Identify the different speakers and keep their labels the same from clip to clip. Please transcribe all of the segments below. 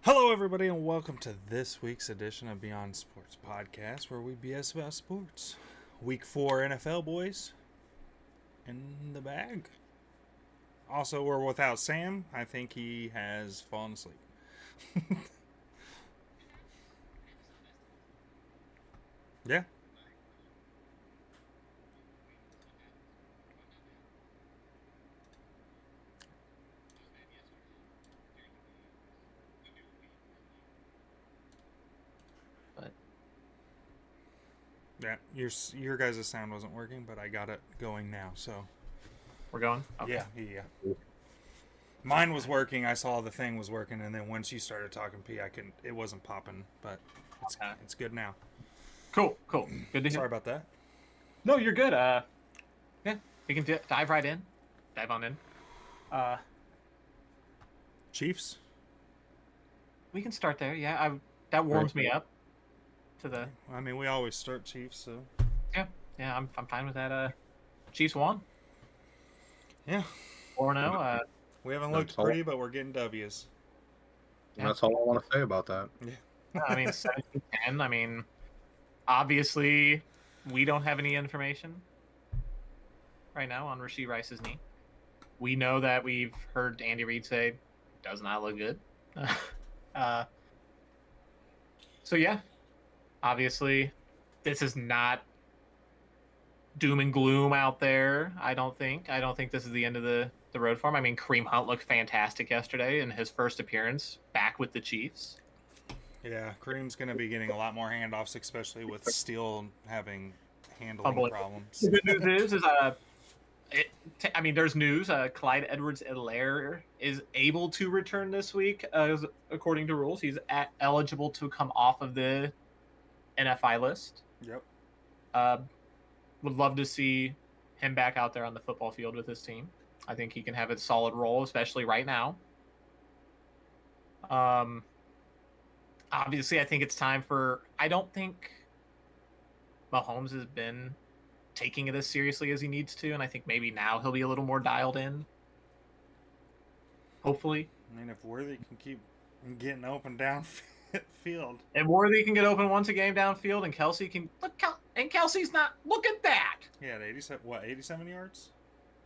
Speaker 1: Hello, everybody, and welcome to this week's edition of Beyond Sports Podcast, where we BS about sports. Week 4 NFL boys in the bag. Also, we're without Sam. I think he has fallen asleep. Yeah.
Speaker 2: But
Speaker 1: Yeah, your guys' sound wasn't working, but I got it going now, so.
Speaker 2: we're going? Okay.
Speaker 1: Yeah. Mine was working. I saw the thing was working, and then once you started talking P, it wasn't popping, but it's good now.
Speaker 2: Cool. Good to hear.
Speaker 1: Sorry about that.
Speaker 2: No, you're good. Yeah, we can dive right in. Dive on in.
Speaker 1: Chiefs?
Speaker 2: We can start there. Yeah, that warms me up to the.
Speaker 1: I mean, we always start Chiefs, so.
Speaker 2: Yeah, I'm fine with that. Chiefs won.
Speaker 1: Yeah.
Speaker 2: 4-0.
Speaker 1: We haven't looked pretty, but we're getting W's.
Speaker 2: Yeah.
Speaker 3: That's all I want to say about that.
Speaker 1: Yeah.
Speaker 2: I mean, 17-10. I mean, obviously, we don't have any information right now on Rashee Rice's knee. We know that we've heard Andy Reid say does not look good. So yeah, obviously, this is not doom and gloom out there. I don't think this is the end of the road for him. I mean, Kareem Hunt looked fantastic yesterday in his first appearance back with the Chiefs.
Speaker 1: Yeah, Kareem's going to be getting a lot more handoffs, especially with Steele having handling problems.
Speaker 2: The good news is there's news. Clyde Edwards-Helaire is able to return this week, according to rules. He's eligible to come off of the NFI list.
Speaker 1: Yep.
Speaker 2: Would love to see him back out there on the football field with his team. I think he can have a solid role, especially right now. Obviously, I think it's time for. I don't think Mahomes has been taking it as seriously as he needs to, and I think maybe now he'll be a little more dialed in. Hopefully.
Speaker 1: I mean, if Worthy can keep getting open downfield.
Speaker 2: And Worthy can get open once a game downfield, and Kelsey can look. And Kelsey's not. Look at that.
Speaker 1: Yeah, 87 yards?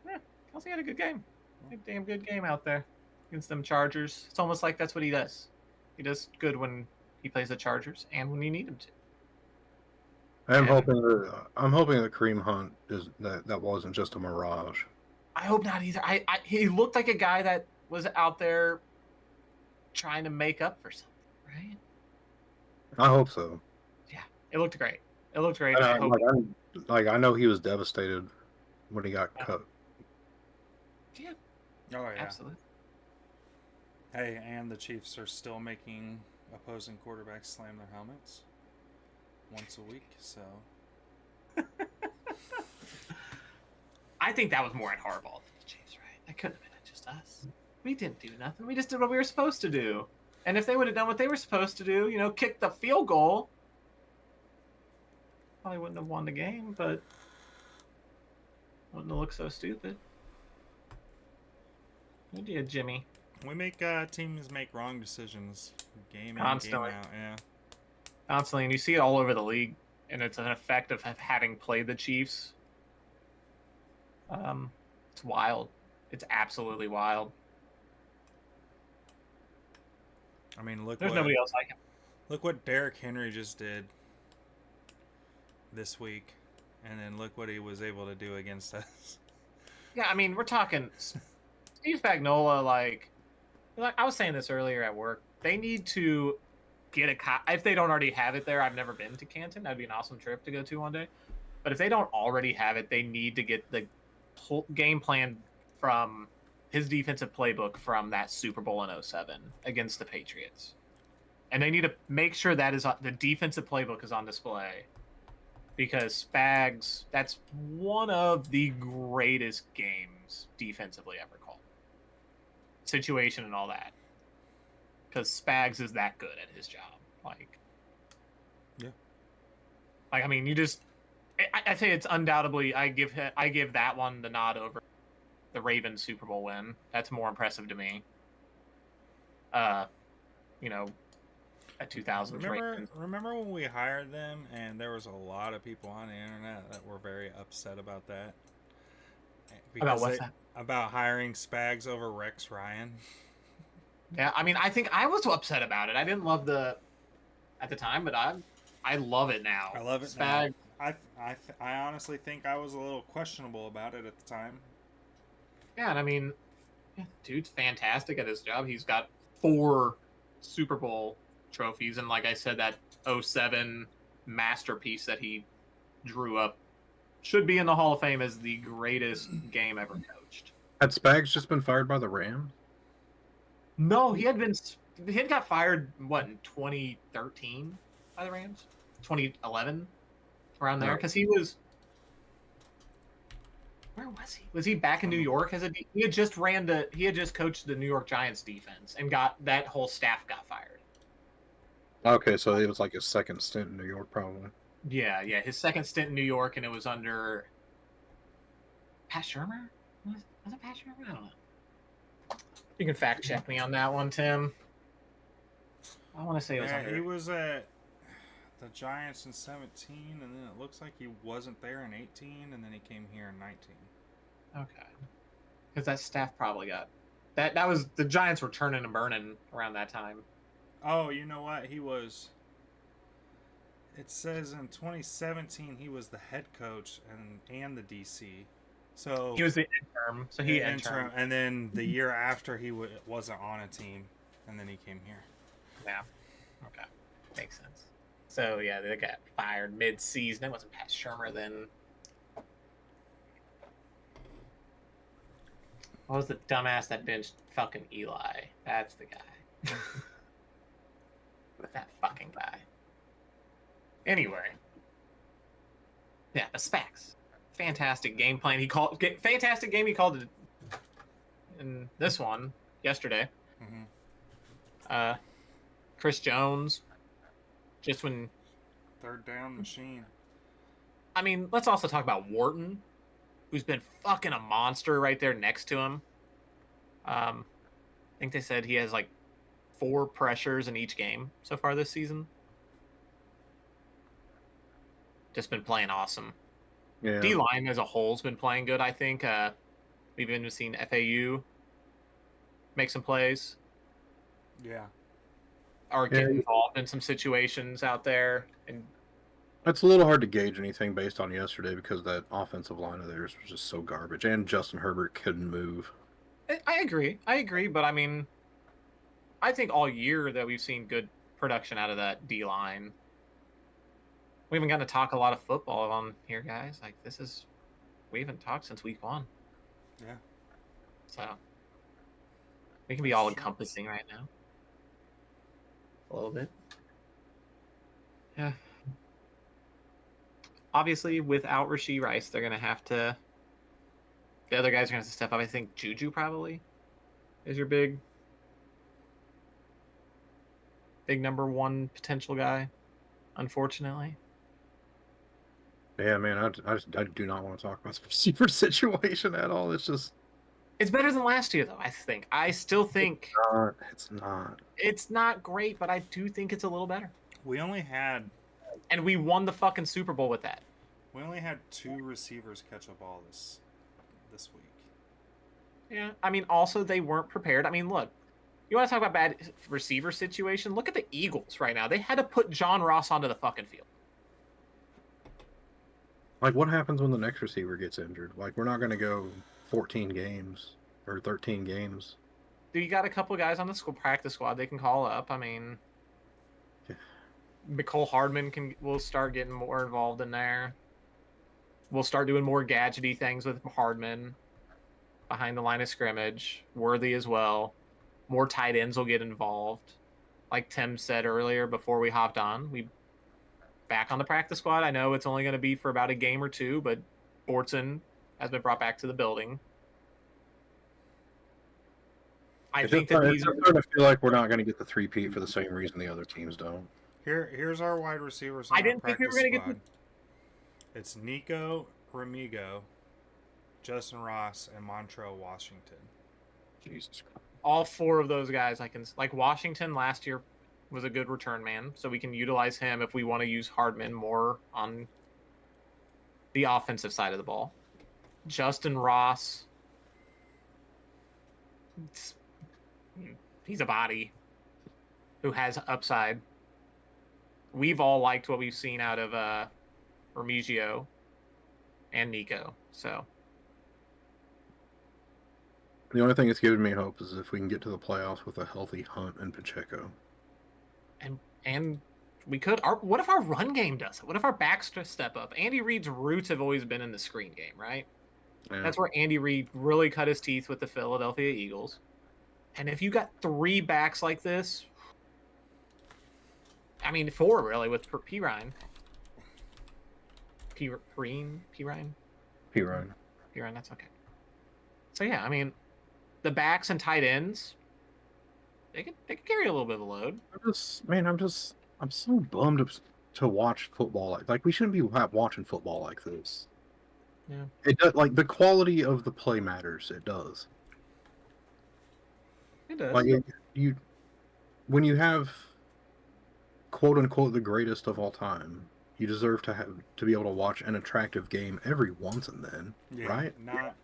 Speaker 2: Yeah, Kelsey had a good game. A damn good game out there against them Chargers. It's almost like that's what he does. He does good when he plays the Chargers and when you need him to.
Speaker 3: I'm hoping that Kareem Hunt that wasn't just a mirage.
Speaker 2: I hope not either. He looked like a guy that was out there trying to make up for something, right?
Speaker 3: I hope so.
Speaker 2: Yeah, it looked great.
Speaker 3: I know he was devastated when he got cut.
Speaker 2: Yeah.
Speaker 1: Oh, yeah.
Speaker 2: Absolutely.
Speaker 1: Hey, and the Chiefs are still making opposing quarterbacks slam their helmets once a week, so.
Speaker 2: I think that was more at Harbaugh than the Chiefs, right? That couldn't have been just us. We didn't do nothing. We just did what we were supposed to do. And if they would have done what they were supposed to do, kick the field goal, probably wouldn't have won the game, but wouldn't have looked so stupid. What do you, Jimmy?
Speaker 1: We make teams make wrong decisions game in,
Speaker 2: Constantly.
Speaker 1: game out, yeah.
Speaker 2: Constantly, and you see it all over the league, and it's an effect of having played the Chiefs. It's wild. It's absolutely wild.
Speaker 1: I mean,
Speaker 2: There's nobody else like him.
Speaker 1: Look what Derrick Henry just did this week, and then look what he was able to do against us.
Speaker 2: Yeah, I mean, we're talking Steve Spagnuolo, like I was saying this earlier at work. They need to get if they don't already have it there. I've never been to Canton. That'd be an awesome trip to go to one day. But if they don't already have it, they need to get the whole game plan from his defensive playbook from that Super Bowl in 2007 against the Patriots. And they need to make sure that the defensive playbook is on display, because Spags, that's one of the greatest games defensively ever called. Situation and all that. Because Spags is that good at his job.
Speaker 1: Yeah.
Speaker 2: I mean, I say it's undoubtedly, I give that one the nod over the Ravens Super Bowl win. That's more impressive to me. a 2000s Ravens.
Speaker 1: Remember when we hired them and there was a lot of people on the internet that were very upset about that?
Speaker 2: About what's that?
Speaker 1: About hiring Spags over Rex Ryan.
Speaker 2: Yeah, I mean, I think I was upset about it. I didn't love at the time, but I love it now.
Speaker 1: I love it
Speaker 2: Spag.
Speaker 1: now. I honestly think I was a little questionable about it at the time.
Speaker 2: Yeah, and I mean, dude's fantastic at his job. He's got 4 Super Bowl trophies, and like I said, that 07 masterpiece that he drew up should be in the Hall of Fame as the greatest game ever coached.
Speaker 3: Had Spags just been fired by the Rams?
Speaker 2: No, he had got fired in 2013 by the Rams, 2011, around there, because he was. Where was he? Was he back in New York as he had just coached the New York Giants defense and got that whole staff got fired.
Speaker 3: Okay, so it was like his second stint in New York, probably.
Speaker 2: Yeah, his second stint in New York, and it was under Pat Shurmur. Was it Pat Shurmur? I don't know. You can fact check me on that one, Tim. I want to say it was under.
Speaker 1: He was at the Giants in 17, and then it looks like he wasn't there in 18, and then he came here in 19.
Speaker 2: Okay. Because that staff probably got... That was... The Giants were turning and burning around that time.
Speaker 1: Oh, you know what? He was... It says in 2017 he was the head coach and the DC. So
Speaker 2: he was the interim. So he interim.
Speaker 1: And then the year after he wasn't on a team, and then he came here.
Speaker 2: Yeah. Okay. Makes sense. So, yeah, they got fired mid-season. It wasn't Pat Shurmur then. What was the dumbass that benched fucking Eli? That's the guy. That fucking guy. Anyway. Yeah, the Spags. Fantastic game plan. Fantastic game he called it in this one yesterday.
Speaker 1: Mm-hmm.
Speaker 2: Chris Jones. Just when...
Speaker 1: Third down machine.
Speaker 2: I mean, let's also talk about Wharton, who's been fucking a monster right there next to him. I think they said he has like 4 pressures in each game so far this season. Just been playing awesome.
Speaker 3: Yeah.
Speaker 2: D-line as a whole has been playing good, I think. We've even seen FAU make some plays.
Speaker 1: Yeah.
Speaker 2: Or get involved in some situations out there. And
Speaker 3: it's a little hard to gauge anything based on yesterday because that offensive line of theirs was just so garbage. And Justin Herbert couldn't move.
Speaker 2: I agree. But, I mean, I think all year that we've seen good production out of that D-line. We haven't gotten to talk a lot of football on here, guys. Like, we haven't talked since week 1.
Speaker 1: Yeah.
Speaker 2: So, we can be all-encompassing right now. A little bit. Yeah. Obviously, without Rashee Rice, they're going to have to... The other guys are going to have to step up. I think Juju probably is your big number 1 potential guy, unfortunately.
Speaker 3: Yeah, man, I do not want to talk about the receiver situation at all. It's just...
Speaker 2: It's better than last year, though, I think. I still think...
Speaker 3: It's not.
Speaker 2: It's not great, but I do think it's a little better.
Speaker 1: We only had...
Speaker 2: And we won the fucking Super Bowl with that.
Speaker 1: We only had 2 receivers catch a ball this week.
Speaker 2: Yeah, I mean, also, they weren't prepared. I mean, look, you want to talk about bad receiver situation? Look at the Eagles right now. They had to put John Ross onto the fucking field.
Speaker 3: Like, what happens when the next receiver gets injured? Like, we're not going to go 14 games or 13 games.
Speaker 2: You got a couple guys on the practice squad they can call up. I mean, Mecole Hardman will start getting more involved in there. We'll start doing more gadgety things with Hardman behind the line of scrimmage. Worthy as well. More tight ends will get involved. Like Tim said earlier before we hopped on, we back on the practice squad. I know it's only going to be for about a game or 2, but Bortson has been brought back to the building. I think that these are...
Speaker 3: I'm starting to feel like we're not going to get the 3-peat for the same reason the other teams don't.
Speaker 1: Here's our wide receivers.
Speaker 2: I didn't think we were going to get the...
Speaker 1: It's Nico Remigo, Justin Ross, and Montrell Washington.
Speaker 3: Jesus Christ.
Speaker 2: All 4 of those guys, I can... Like, Washington last year was a good return man, so we can utilize him if we want to use Hardman more on the offensive side of the ball. Justin Ross, he's a body who has upside. We've all liked what we've seen out of Remigio and Nico. So
Speaker 3: The only thing that's giving me hope is if we can get to the playoffs with a healthy Hunt and Pacheco.
Speaker 2: and we could. What if our run game does it? What if our backs step up? Andy Reid's roots have always been in the screen game, right?
Speaker 3: Yeah.
Speaker 2: That's where Andy Reid really cut his teeth with the Philadelphia Eagles. And if you got 3 backs like this, I mean 4 really with Pirine. Pirine, that's okay. So yeah, I mean, the backs and tight ends, they could carry a little bit of a load.
Speaker 3: I'm so bummed to watch football like we shouldn't be watching football like this.
Speaker 2: Yeah.
Speaker 3: It does, like, the quality of the play matters. It does.
Speaker 2: It does.
Speaker 3: Like when you have quote unquote the greatest of all time, you deserve to be able to watch an attractive game every once and then, right?
Speaker 1: Not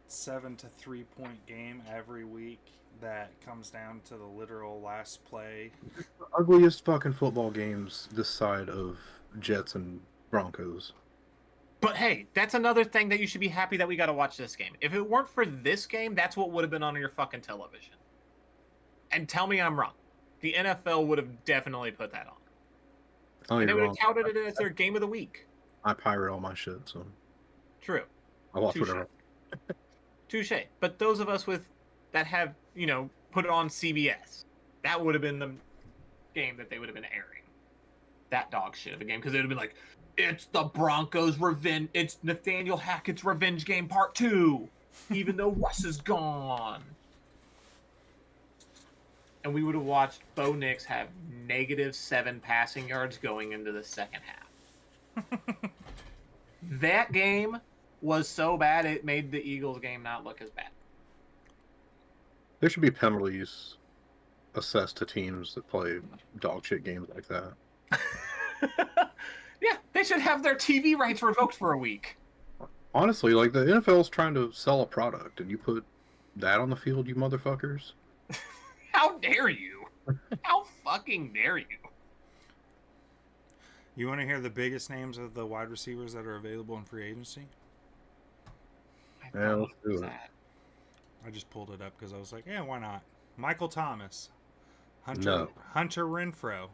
Speaker 1: 7 to 3 point game every week that comes down to the literal last play.
Speaker 3: The ugliest fucking football games this side of Jets and Broncos.
Speaker 2: But hey, that's another thing that you should be happy that we got to watch this game. If it weren't for this game, that's what would have been on your fucking television. And tell me I'm wrong. The NFL would have definitely put that on.
Speaker 3: Oh,
Speaker 2: And they
Speaker 3: you're
Speaker 2: would
Speaker 3: wrong.
Speaker 2: have touted it as their game of the week.
Speaker 3: I pirate all my shit, so
Speaker 2: True.
Speaker 3: I watch
Speaker 2: Touche.
Speaker 3: whatever.
Speaker 2: Touche. But those of us that have, put it on CBS, that would have been the game that they would have been airing. That dog shit of a game, because it would have been like, it's the Broncos' revenge. It's Nathaniel Hackett's revenge game part 2, even though Russ is gone. And we would have watched Bo Nix have -7 passing yards going into the second half. That game was so bad it made the Eagles game not look as bad.
Speaker 3: There should be penalties assessed to teams that play dog shit games like that.
Speaker 2: Yeah, they should have their TV rights revoked for a week.
Speaker 3: Honestly, like, the NFL is trying to sell a product, and you put that on the field, you motherfuckers.
Speaker 2: How dare you? How fucking dare you?
Speaker 1: You want to hear the biggest names of the wide receivers that are available in free agency?
Speaker 3: Yeah, let's do it.
Speaker 2: That.
Speaker 1: I just pulled it up because I was like, yeah, why not? Michael Thomas,
Speaker 3: No.
Speaker 1: Hunter Renfrow.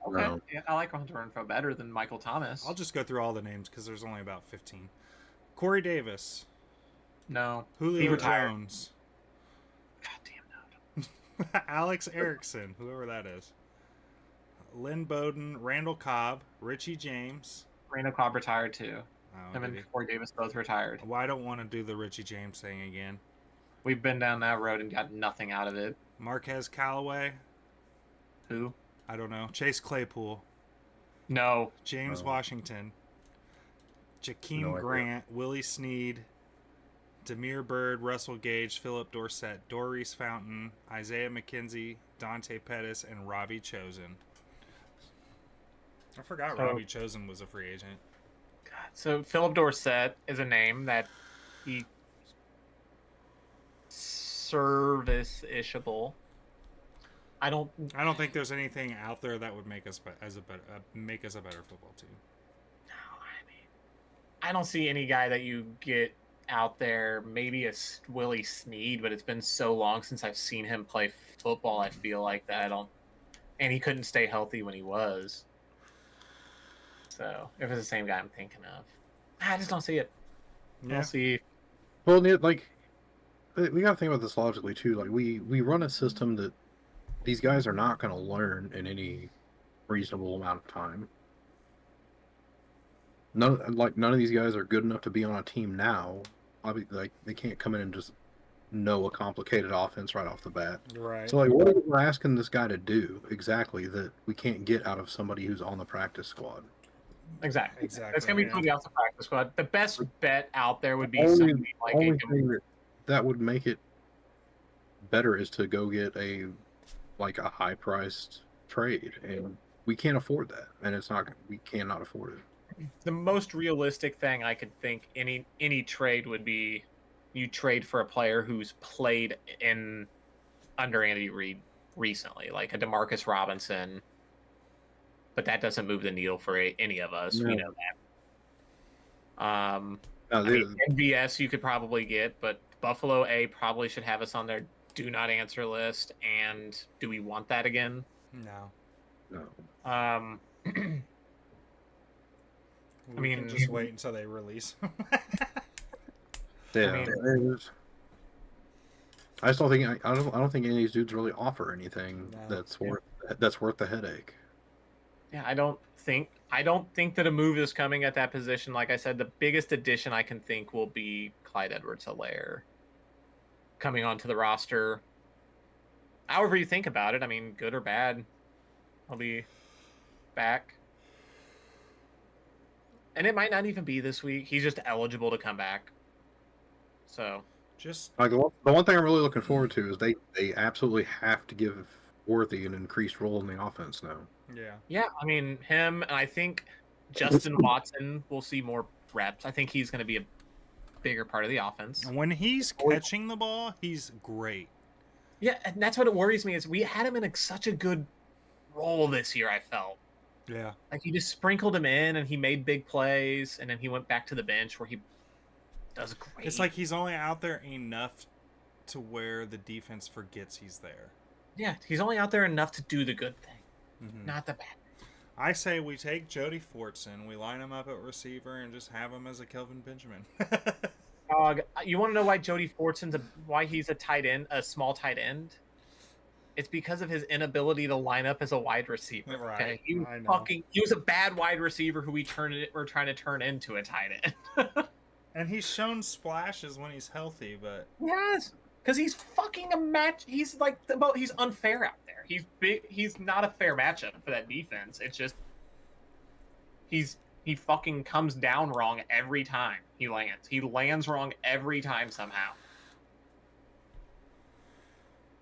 Speaker 2: Okay,
Speaker 3: No.
Speaker 2: yeah, I like Hunter Renfrow better than Michael Thomas.
Speaker 1: I'll just go through all the names because there's only about 15. Corey Davis,
Speaker 2: No. He
Speaker 1: Julio
Speaker 2: retired.
Speaker 1: Jones,
Speaker 2: God damn no.
Speaker 1: Alex Erickson, whoever that is, Lynn Bowden, Randall Cobb, Richie James.
Speaker 2: Randall Cobb retired too.
Speaker 1: Oh,
Speaker 2: Him
Speaker 1: did
Speaker 2: and
Speaker 1: he?
Speaker 2: Corey Davis both retired.
Speaker 1: Well, I don't want to do the Richie James thing again.
Speaker 2: We've been down that road and got nothing out of it.
Speaker 1: Marquez Callaway,
Speaker 2: Who?
Speaker 1: I don't know. Chase Claypool,
Speaker 2: No.
Speaker 1: James
Speaker 3: No.
Speaker 1: Washington, Jakeem
Speaker 3: No idea.
Speaker 1: Grant, Willie Snead, Demir Bird, Russell Gage, Philip Dorsett, Doris Fountain, Isaiah McKenzie, Dante Pettis, and Robbie Chosen. I forgot
Speaker 2: So-
Speaker 1: Robbie Chosen was a free agent.
Speaker 2: God. So Philip Dorsett is a name that he service-ishable. I don't.
Speaker 1: I don't think there's anything out there that would make us make us a better football team.
Speaker 2: No, I don't see any guy that you get out there. Maybe a Willie Snead, but it's been so long since I've seen him play football. I feel like that I don't. And he couldn't stay healthy when he was. So if it's the same guy I'm thinking of, I just don't see it. I
Speaker 1: Yeah,
Speaker 2: don't see.
Speaker 3: Well, like, we got to think about this logically, too. Like, we run a system that these guys are not going to learn in any reasonable amount of time. None of these guys are good enough to be on a team now. Obviously, like, they can't come in and just know a complicated offense right off the bat.
Speaker 1: right.
Speaker 3: So, like, what are we asking this guy to do exactly that we can't get out of somebody who's on the practice squad?
Speaker 2: Exactly.
Speaker 1: Exactly,
Speaker 2: It's gonna be
Speaker 1: yeah.
Speaker 2: totally off the practice squad. The best bet out there would be
Speaker 3: Only-
Speaker 2: somebody like
Speaker 3: Only
Speaker 2: a
Speaker 3: thing that would make it better is to go get a like a high priced trade, and we can't afford that, and we cannot afford it.
Speaker 2: The most realistic thing I could think any trade would be you trade for a player who's played in under Andy Reid recently, like a Demarcus Robinson. But that doesn't move the needle for any of us.
Speaker 3: No.
Speaker 2: We know that.
Speaker 3: No,
Speaker 2: MVS you could probably get, but Buffalo A probably should have us on their do not answer list. And do we want that again?
Speaker 1: No.
Speaker 2: I mean,
Speaker 1: can just wait until they release.
Speaker 3: Yeah,
Speaker 2: I
Speaker 3: I just don't think I don't think any of these dudes really offer anything
Speaker 1: No.
Speaker 3: that's worth the headache.
Speaker 2: Yeah, I don't think that a move is coming at that position. Like I said, the biggest addition I can think will be Clyde Edwards-Helaire coming onto the roster. However you think about it, I mean, good or bad, I'll be back. And it might not even be this week. He's just eligible to come back. So
Speaker 1: Just
Speaker 3: Like the one thing I'm really looking forward to is they absolutely have to give Worthy an increased role in the offense now.
Speaker 2: yeah, I mean him, and I think Justin Watson will see more reps. I think he's going to be a bigger part of the offense.
Speaker 1: when he's catching the ball, he's great.
Speaker 2: Yeah, and that's what it worries me is we had him in such a good role this year. I felt
Speaker 1: Yeah.
Speaker 2: like you just sprinkled him in, and he made big plays, and then he went back to the bench where he does great.
Speaker 1: It's like he's only out there enough to where the defense forgets he's there.
Speaker 2: yeah, he's only out there enough to do the good thing,
Speaker 1: Mhm.
Speaker 2: not the bad.
Speaker 1: I say we take Jody Fortson, we line him up at receiver, and just have him as a Kelvin Benjamin.
Speaker 2: Dog, you want to know why Jody Fortson's why he's a tight end, a small tight end? It's because of his inability to line up as a wide receiver.
Speaker 1: Right,
Speaker 2: Okay?
Speaker 1: I know.
Speaker 2: He was a bad wide receiver who we're trying to turn into a tight end.
Speaker 1: And he's shown splashes when he's healthy, but
Speaker 2: Yes, because he's fucking a match. He's like he's unfair out there. He's big. He's not a fair matchup for that defense. It's just he fucking comes down wrong every time he lands. He lands wrong every time somehow.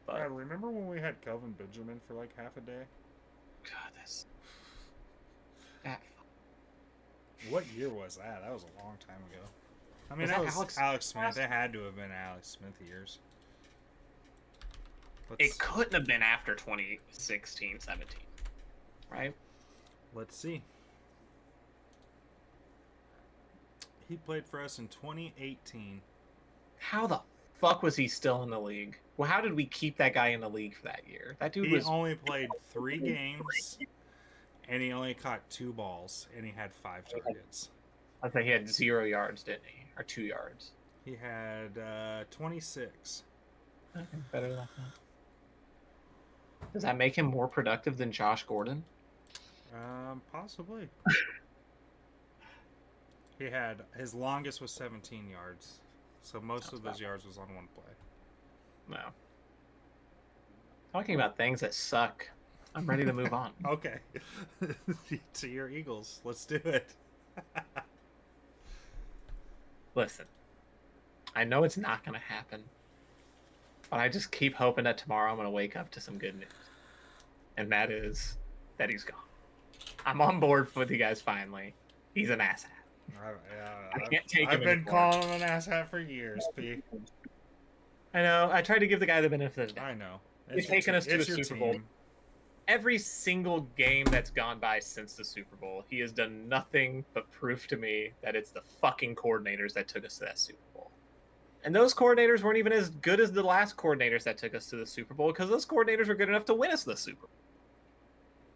Speaker 2: But
Speaker 1: God, remember when we had Kelvin Benjamin for like half a day?
Speaker 2: God, that
Speaker 1: What year was that? That was a long time ago. I mean,
Speaker 2: Was
Speaker 1: that
Speaker 2: that
Speaker 1: was Alex Smith. It had to have been Alex Smith years.
Speaker 2: it couldn't have been after 2016, 17, right?
Speaker 1: Let's see. He played for us in 2018.
Speaker 2: How the fuck was he still in the league? Well, how did we keep that guy in the league for that year? That dude
Speaker 1: He
Speaker 2: was
Speaker 1: only played 3 games, and he only caught 2 balls, and he had 5 targets.
Speaker 2: I think he had 0 yards, didn't he? Or 2 yards.
Speaker 1: He had 26.
Speaker 2: Okay, better than that. Does that make him more productive than Josh Gordon?
Speaker 1: Possibly. He had his longest was 17 yards, so most of those yards was on one play.
Speaker 2: No. Talking about things that suck, I'm ready to move on.
Speaker 1: Okay, to your Eagles. Let's do it.
Speaker 2: Listen, I know it's not going to happen, but I just keep hoping that tomorrow I'm going to wake up to some good news. And that is that he's gone. I'm on board with you guys finally. He's an asshat. I can't take him
Speaker 1: I've been
Speaker 2: anymore.
Speaker 1: calling him an asshat for years, P.
Speaker 2: I know. I tried to give the guy the benefit of the doubt.
Speaker 1: I know.
Speaker 2: He's taken us to
Speaker 1: It's
Speaker 2: the
Speaker 1: your
Speaker 2: Super Bowl.
Speaker 1: team.
Speaker 2: Every single game that's gone by since the Super Bowl, he has done nothing but prove to me that it's the fucking coordinators that took us to that Super Bowl. And those coordinators weren't even as good as the last coordinators that took us to the Super Bowl because those coordinators were good enough to win us the Super Bowl.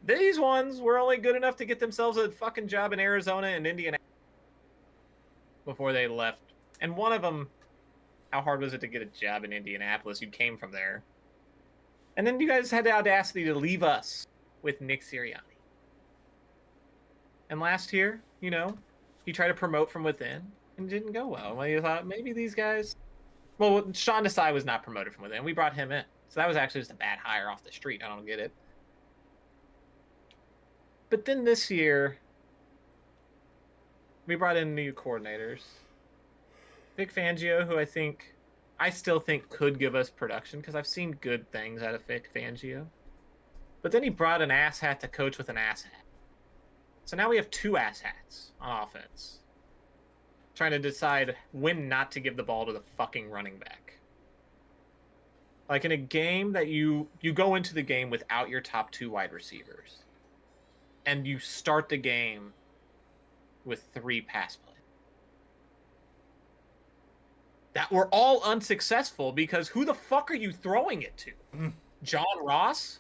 Speaker 2: These ones were only good enough to get themselves a fucking job in Arizona and Indiana before they left. And one of them, how hard was it to get a job in Indianapolis? You came from there. And then you guys had the audacity to leave us with Nick Sirianni. And last year, you know, he tried to promote from within and didn't go well. Well, you thought maybe these guys... Well, Sean Desai was not promoted from within. We brought him in. So that was actually just a bad hire off the street. I don't get it. But then this year, we brought in new coordinators. Vic Fangio, who I still think could give us production because I've seen good things out of Vic Fangio. But then he brought an asshat to coach with an asshat. So now we have 2 asshats on offense. Trying to decide when not to give the ball to the fucking running back. Like in a game that you go into the game without your top 2 wide receivers. And you start the game with 3 pass plays. That were all unsuccessful because who the fuck are you throwing it to? John Ross,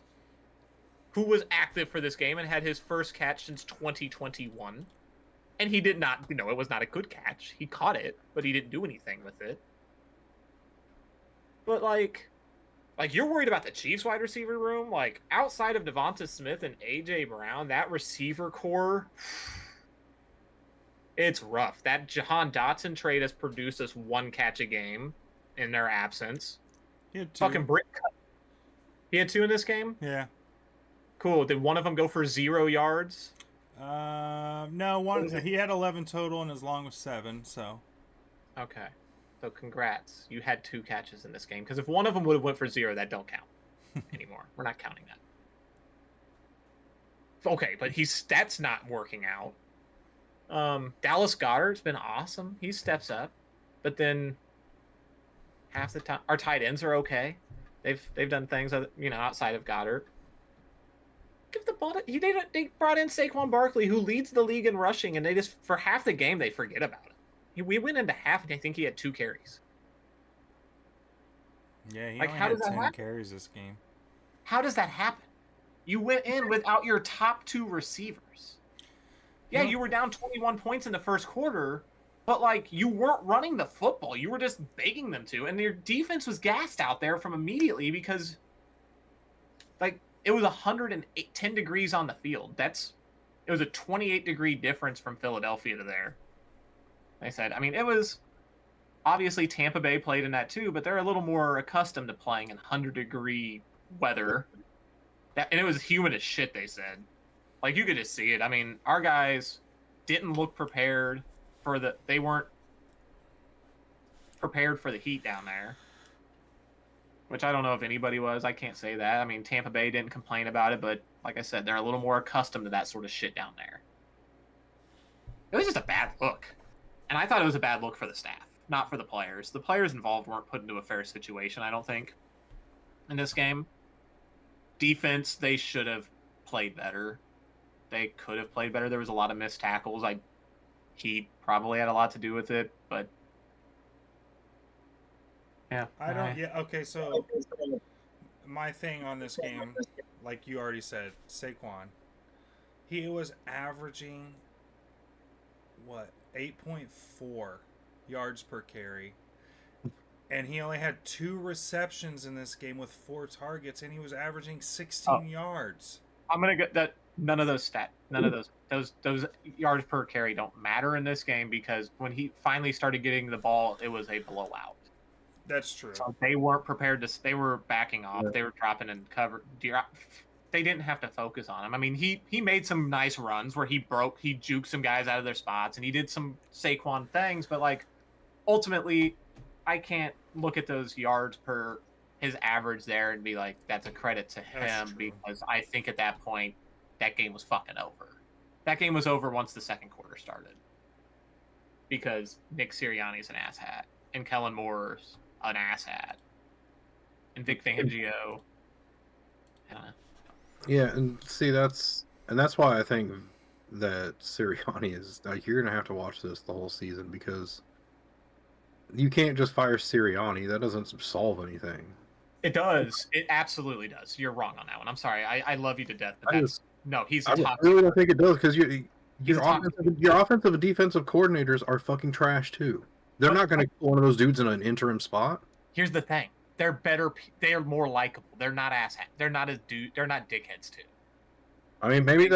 Speaker 2: who was active for this game and had his first catch since 2021. And he did not, it was not a good catch. He caught it, but he didn't do anything with it. But like you're worried about the Chiefs wide receiver room? Like, outside of Devonta Smith and A.J. Brown, that receiver core, it's rough. That Jahan Dotson trade has produced us 1 catch a game in their absence.
Speaker 1: He had 2.
Speaker 2: Fucking Brick. He had 2 in this game?
Speaker 1: Yeah.
Speaker 2: Cool. Did one of them go for 0 yards?
Speaker 1: No, one. He had 11 total, and his long was 7. So.
Speaker 2: Okay. So congrats. You had 2 catches in this game. Because if one of them would have went for 0, that don't count anymore. We're not counting that. Okay, but that's not working out. Dallas Goedert's been awesome. He steps up, but then half the time our tight ends are okay. They've done things outside of Goddard. Give the ball to, they brought in Saquon Barkley, who leads the league in rushing, and they just for half the game they forget about it. We went into half and I think he had 2 carries.
Speaker 1: Yeah, he
Speaker 2: like
Speaker 1: only
Speaker 2: how
Speaker 1: had
Speaker 2: does that
Speaker 1: 10
Speaker 2: happen?
Speaker 1: carries this game.
Speaker 2: How does that happen? You went in without your top 2 receivers. Yeah, you were down 21 points in the first quarter, but like you weren't running the football. You were just begging them to, and your defense was gassed out there from immediately because like it was 110 degrees on the field. It was a 28-degree difference from Philadelphia to there. They said, I mean, it was obviously Tampa Bay played in that too, but they're a little more accustomed to playing in 100-degree weather. And it was humid as shit, they said. Like, you could just see it. I mean, our guys didn't look prepared they weren't prepared for the heat down there. Which I don't know if anybody was. I can't say that. I mean, Tampa Bay didn't complain about it, but like I said, they're a little more accustomed to that sort of shit down there. It was just a bad look. And I thought it was a bad look for the staff, not for the players. The players involved weren't put into a fair situation, I don't think, in this game. Defense, they should have played better. They could have played better. There was a lot of missed tackles. He probably had a lot to do with it, but yeah.
Speaker 1: Okay, so my thing on this game, like you already said, Saquon, he was averaging, 8.4 yards per carry. And he only had 2 receptions in this game with 4 targets, and he was averaging 16 yards.
Speaker 2: I'm gonna get that. None of those those yards per carry don't matter in this game because when he finally started getting the ball, it was a blowout.
Speaker 1: That's true.
Speaker 2: So they weren't prepared to. They were backing off.
Speaker 3: Yeah.
Speaker 2: They were dropping in cover. They didn't have to focus on him. I mean, he made some nice runs where he juked some guys out of their spots, and he did some Saquon things. But like, ultimately, I can't look at those yards per his average there and be like, that's a credit to him because I think at that point, that game was fucking over. That game was over once the second quarter started because Nick Sirianni's an asshat and Kellen Moore's an asshat and Vic Fangio.
Speaker 3: Yeah, and see that's why I think that Sirianni is like you're gonna have to watch this the whole season because you can't just fire Sirianni. That doesn't solve anything.
Speaker 2: It does. It absolutely does. You're wrong on that one. I'm sorry. I love you to death, but he's a
Speaker 3: I
Speaker 2: top.
Speaker 3: really don't think it does because your offensive and defensive coordinators are fucking trash too. They're not going to put one of those dudes in an interim spot.
Speaker 2: Here's the thing: they're better. They are more likable. They're not asshat. They're not They're not dickheads too.
Speaker 3: I mean, maybe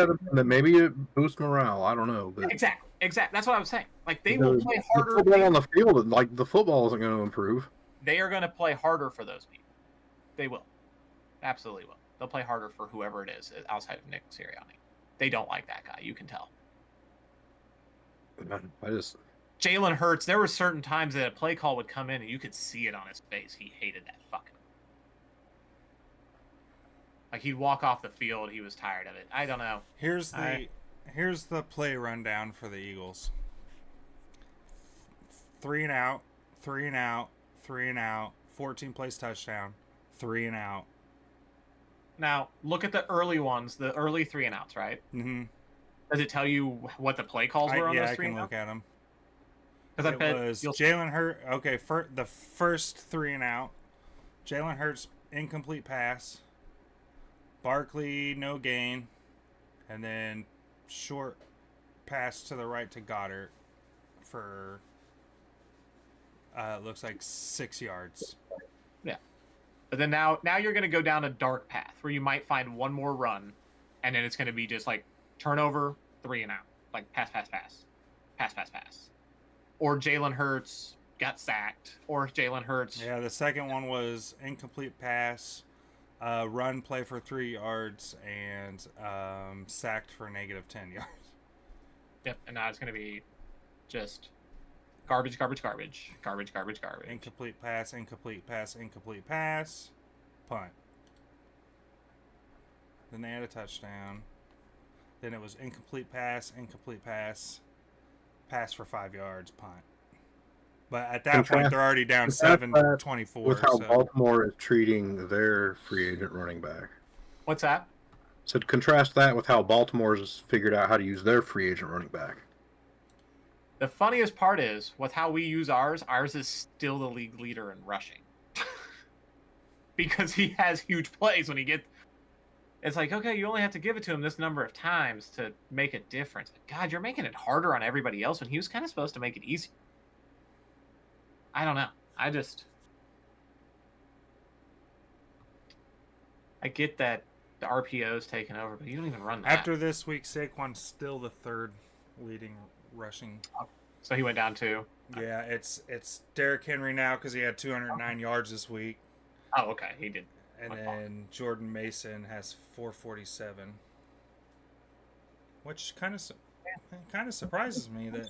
Speaker 3: it boosts morale. I don't know, but
Speaker 2: Exactly. That's what I was saying. Like they will play harder.
Speaker 3: The football on the field, like the football isn't going to improve.
Speaker 2: They are going to play harder for those people. They will. Absolutely will. They'll play harder for whoever it is outside of Nick Sirianni. They don't like that guy. You can tell. Jalen Hurts, there were certain times that a play call would come in and you could see it on his face. He hated that fucking. Like he'd walk off the field, he was tired of it. I don't know.
Speaker 1: Here's the play rundown for the Eagles. 3 and out, 3 and out, 3 and out, 14 plays touchdown, 3 and out.
Speaker 2: Now look at the early ones, the early 3 and outs, right?
Speaker 1: Mm-hmm.
Speaker 2: Does it tell you what the play calls were on those
Speaker 1: I
Speaker 2: 3
Speaker 1: can
Speaker 2: and
Speaker 1: look
Speaker 2: outs?
Speaker 1: at them.
Speaker 2: Because I bet
Speaker 1: It was
Speaker 2: you'll
Speaker 1: Jalen Hurts. Okay, the first 3 and out. Jalen Hurts incomplete pass. Barkley no gain, and then short pass to the right to Goddard for looks like 6 yards.
Speaker 2: Yeah. But then now you're going to go down a dark path where you might find one more run, and then it's going to be just like turnover, 3 and out, like pass, or Jalen Hurts got sacked, or Jalen Hurts.
Speaker 1: Yeah, the second one was incomplete pass, run play for 3 yards, and sacked for negative 10 yards.
Speaker 2: Yep, and now it's going to be just garbage.
Speaker 1: Incomplete pass, incomplete pass, incomplete pass, punt. Then they had a touchdown. Then it was incomplete pass, pass for 5 yards, punt. But at that point, they're already down 7-24.
Speaker 3: With how Baltimore is treating their free agent running back.
Speaker 2: What's that?
Speaker 3: So contrast that with how Baltimore's figured out how to use their free agent running back.
Speaker 2: The funniest part is, with how we use ours is still the league leader in rushing. Because he has huge plays when he gets... It's like, okay, you only have to give it to him this number of times to make a difference. But God, you're making it harder on everybody else when he was kind of supposed to make it easier. I don't know. I get that the RPO's taken over, but you don't even run that.
Speaker 1: After this week, Saquon's still the third leading rushing.
Speaker 2: So he went down 2.
Speaker 1: Yeah, it's Derrick Henry now because he had 209 yards this week.
Speaker 2: Oh, okay, he did.
Speaker 1: And then Jordan Mason has 447, which kind of surprises me that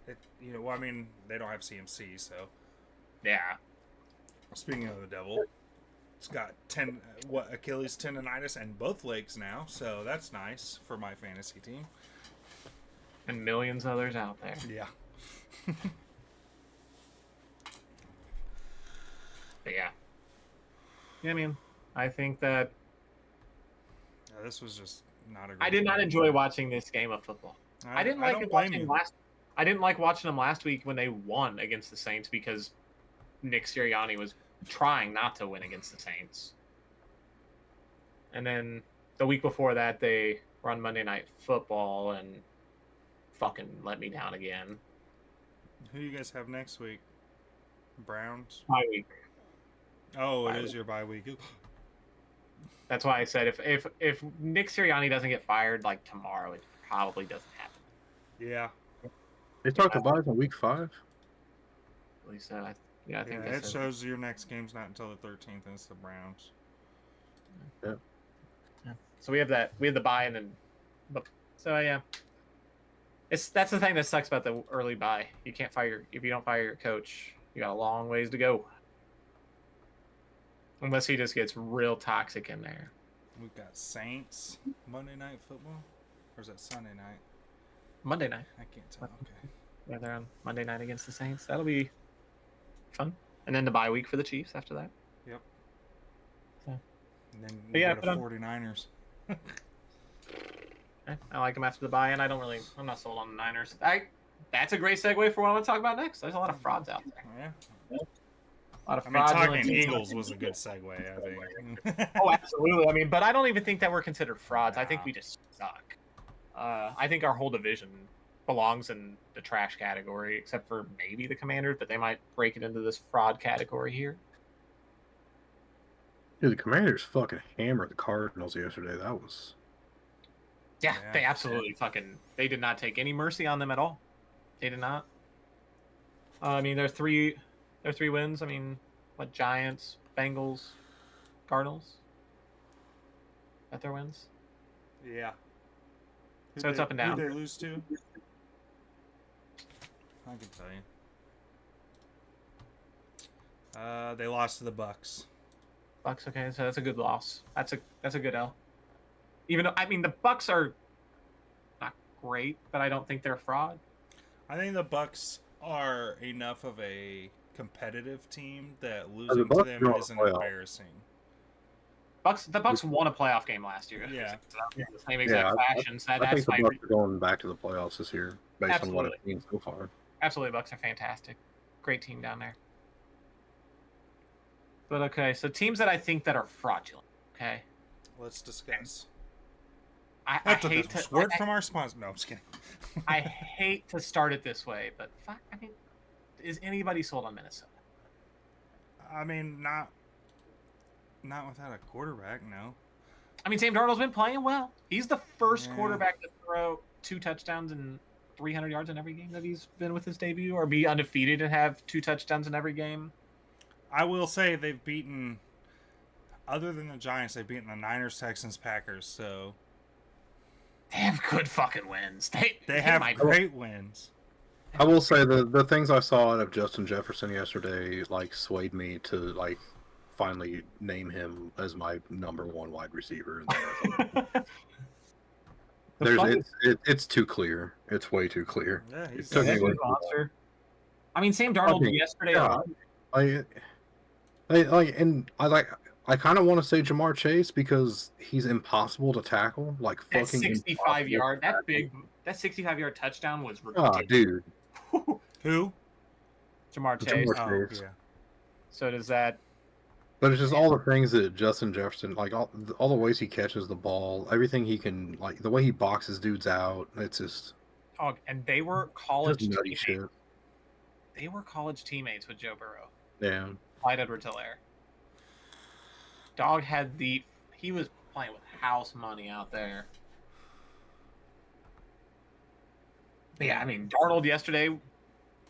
Speaker 1: it. You know, well, I mean, they don't have CMC, so
Speaker 2: Yeah.
Speaker 1: Speaking of the devil, it's got Achilles tendonitis and both legs now, so that's nice for my fantasy team.
Speaker 2: And millions of others out there.
Speaker 1: Yeah.
Speaker 2: But yeah. I mean, I think that
Speaker 1: This was just not a great
Speaker 2: I did not
Speaker 1: game.
Speaker 2: enjoy watching this game of football. I didn't like
Speaker 1: don't blame
Speaker 2: watching
Speaker 1: you.
Speaker 2: I didn't like watching them last week when they won against the Saints because Nick Sirianni was trying not to win against the Saints. And then the week before that, they were on Monday Night Football and fucking let me down again.
Speaker 1: Who do you guys have next week? Browns?
Speaker 2: My week.
Speaker 1: Oh,
Speaker 2: Bye
Speaker 1: it is
Speaker 2: week.
Speaker 1: your bye week.
Speaker 2: That's why I said if Nick Sirianni doesn't get fired like tomorrow, it probably doesn't happen.
Speaker 1: Yeah.
Speaker 3: They talked about it in week 5.
Speaker 2: At least I think
Speaker 1: Yeah,
Speaker 2: that's
Speaker 1: it shows your next game's not until the 13th, and it's the Browns.
Speaker 3: Yeah.
Speaker 2: So we have the bye and then, so yeah, that's the thing that sucks about the early bye. You can't if you don't fire your coach, you got a long ways to go. Unless he just gets real toxic in there.
Speaker 1: We've got Saints Monday Night Football, or is that Sunday night?
Speaker 2: Monday night.
Speaker 1: I can't tell. Okay.
Speaker 2: Yeah, they're on Monday night against the Saints. That'll be fun. And then the bye week for the Chiefs after that.
Speaker 1: Yep.
Speaker 2: So.
Speaker 1: And then
Speaker 2: But
Speaker 1: we
Speaker 2: yeah,
Speaker 1: go to 49ers.
Speaker 2: I like them after the bye, and I'm not sold on the Niners. That's a great segue for what I want to talk about next. There's a lot of frauds out there.
Speaker 1: Yeah.
Speaker 2: A lot of
Speaker 1: I mean,
Speaker 2: fraudulent
Speaker 1: talking
Speaker 2: teams.
Speaker 1: Eagles was a good segue, I think.
Speaker 2: Oh, absolutely. I mean, but I don't even think that we're considered frauds. I think
Speaker 1: Nah.
Speaker 2: we just suck. I think our whole division belongs in the trash category, except for maybe the Commanders, but they might break it into this fraud category here.
Speaker 3: Dude, the Commanders fucking hammered the Cardinals yesterday. That was...
Speaker 2: Yeah,
Speaker 1: Yeah.
Speaker 2: they absolutely they did not take any mercy on them at all. They did not. I mean, they're three wins. I mean, what, Giants, Bengals, Cardinals? That their wins?
Speaker 1: Yeah.
Speaker 2: So it's up and down.
Speaker 1: Who they lose to? I can tell you. They lost to the Bucks.
Speaker 2: Bucks. Okay, so that's a good loss. That's a good L. Even though the Bucks are not great, but I don't think they're a fraud.
Speaker 1: I think the Bucks are enough of a competitive team that
Speaker 3: the
Speaker 1: losing to
Speaker 3: Bucks
Speaker 1: them
Speaker 3: are on a
Speaker 1: isn't
Speaker 3: playoff.
Speaker 1: embarrassing.
Speaker 2: The Bucks won a playoff game last year.
Speaker 1: Yeah.
Speaker 2: In the same exact fashion. So
Speaker 3: I
Speaker 2: that's
Speaker 3: think the
Speaker 2: my
Speaker 3: Bucks are going back to the playoffs this year, based on what I've
Speaker 2: Absolutely.
Speaker 3: seen so far.
Speaker 2: Absolutely, Bucks are fantastic. Great team down there. But okay, so teams that I think that are fraudulent. Okay,
Speaker 1: Let's discuss.
Speaker 2: I
Speaker 1: That's
Speaker 2: hate
Speaker 1: a
Speaker 2: to
Speaker 1: word from our sponsor. No, I'm just kidding.
Speaker 2: I hate to start it this way, but fuck, is anybody sold on Minnesota?
Speaker 1: I mean, not without a quarterback. No.
Speaker 2: Sam Darnold's been playing well. He's the first
Speaker 1: Yeah.
Speaker 2: quarterback to throw 2 touchdowns and 300 yards in every game that he's been with his debut, or be undefeated and have 2 touchdowns in every game.
Speaker 1: I will say they've beaten, other than the Giants, they've beaten the Niners, Texans, Packers. So
Speaker 2: They have good fucking wins.
Speaker 1: they have
Speaker 2: might-
Speaker 1: great wins.
Speaker 3: I will say the things I saw out of Justin Jefferson yesterday swayed me to finally name him as my number 1 wide receiver in the NFL. It's too clear. It's way too clear.
Speaker 1: Yeah, he's
Speaker 3: took me
Speaker 2: He's a
Speaker 3: away.
Speaker 2: monster. Sam Darnold yesterday.
Speaker 3: yeah. I kind of want to say Jamar Chase because he's impossible to tackle.
Speaker 2: That
Speaker 3: Fucking
Speaker 2: 65 yard,
Speaker 3: impossible.
Speaker 2: that 65-yard touchdown was
Speaker 3: Oh,
Speaker 2: ridiculous.
Speaker 3: dude.
Speaker 1: Who?
Speaker 2: Jamar Chase.
Speaker 3: Jamar
Speaker 1: Oh,
Speaker 3: Chase.
Speaker 1: yeah.
Speaker 2: So does that.
Speaker 3: But it's just all the things that Justin Jefferson, all the ways he catches the ball, everything he can, the way he boxes dudes out. It's just
Speaker 2: And they were college
Speaker 3: just nutty
Speaker 2: teammates.
Speaker 3: shit.
Speaker 2: They were college teammates with Joe Burrow.
Speaker 3: Yeah.
Speaker 2: Clyde Edwards-Helaire. Dog had he was playing with house money out there. But yeah, Darnold yesterday,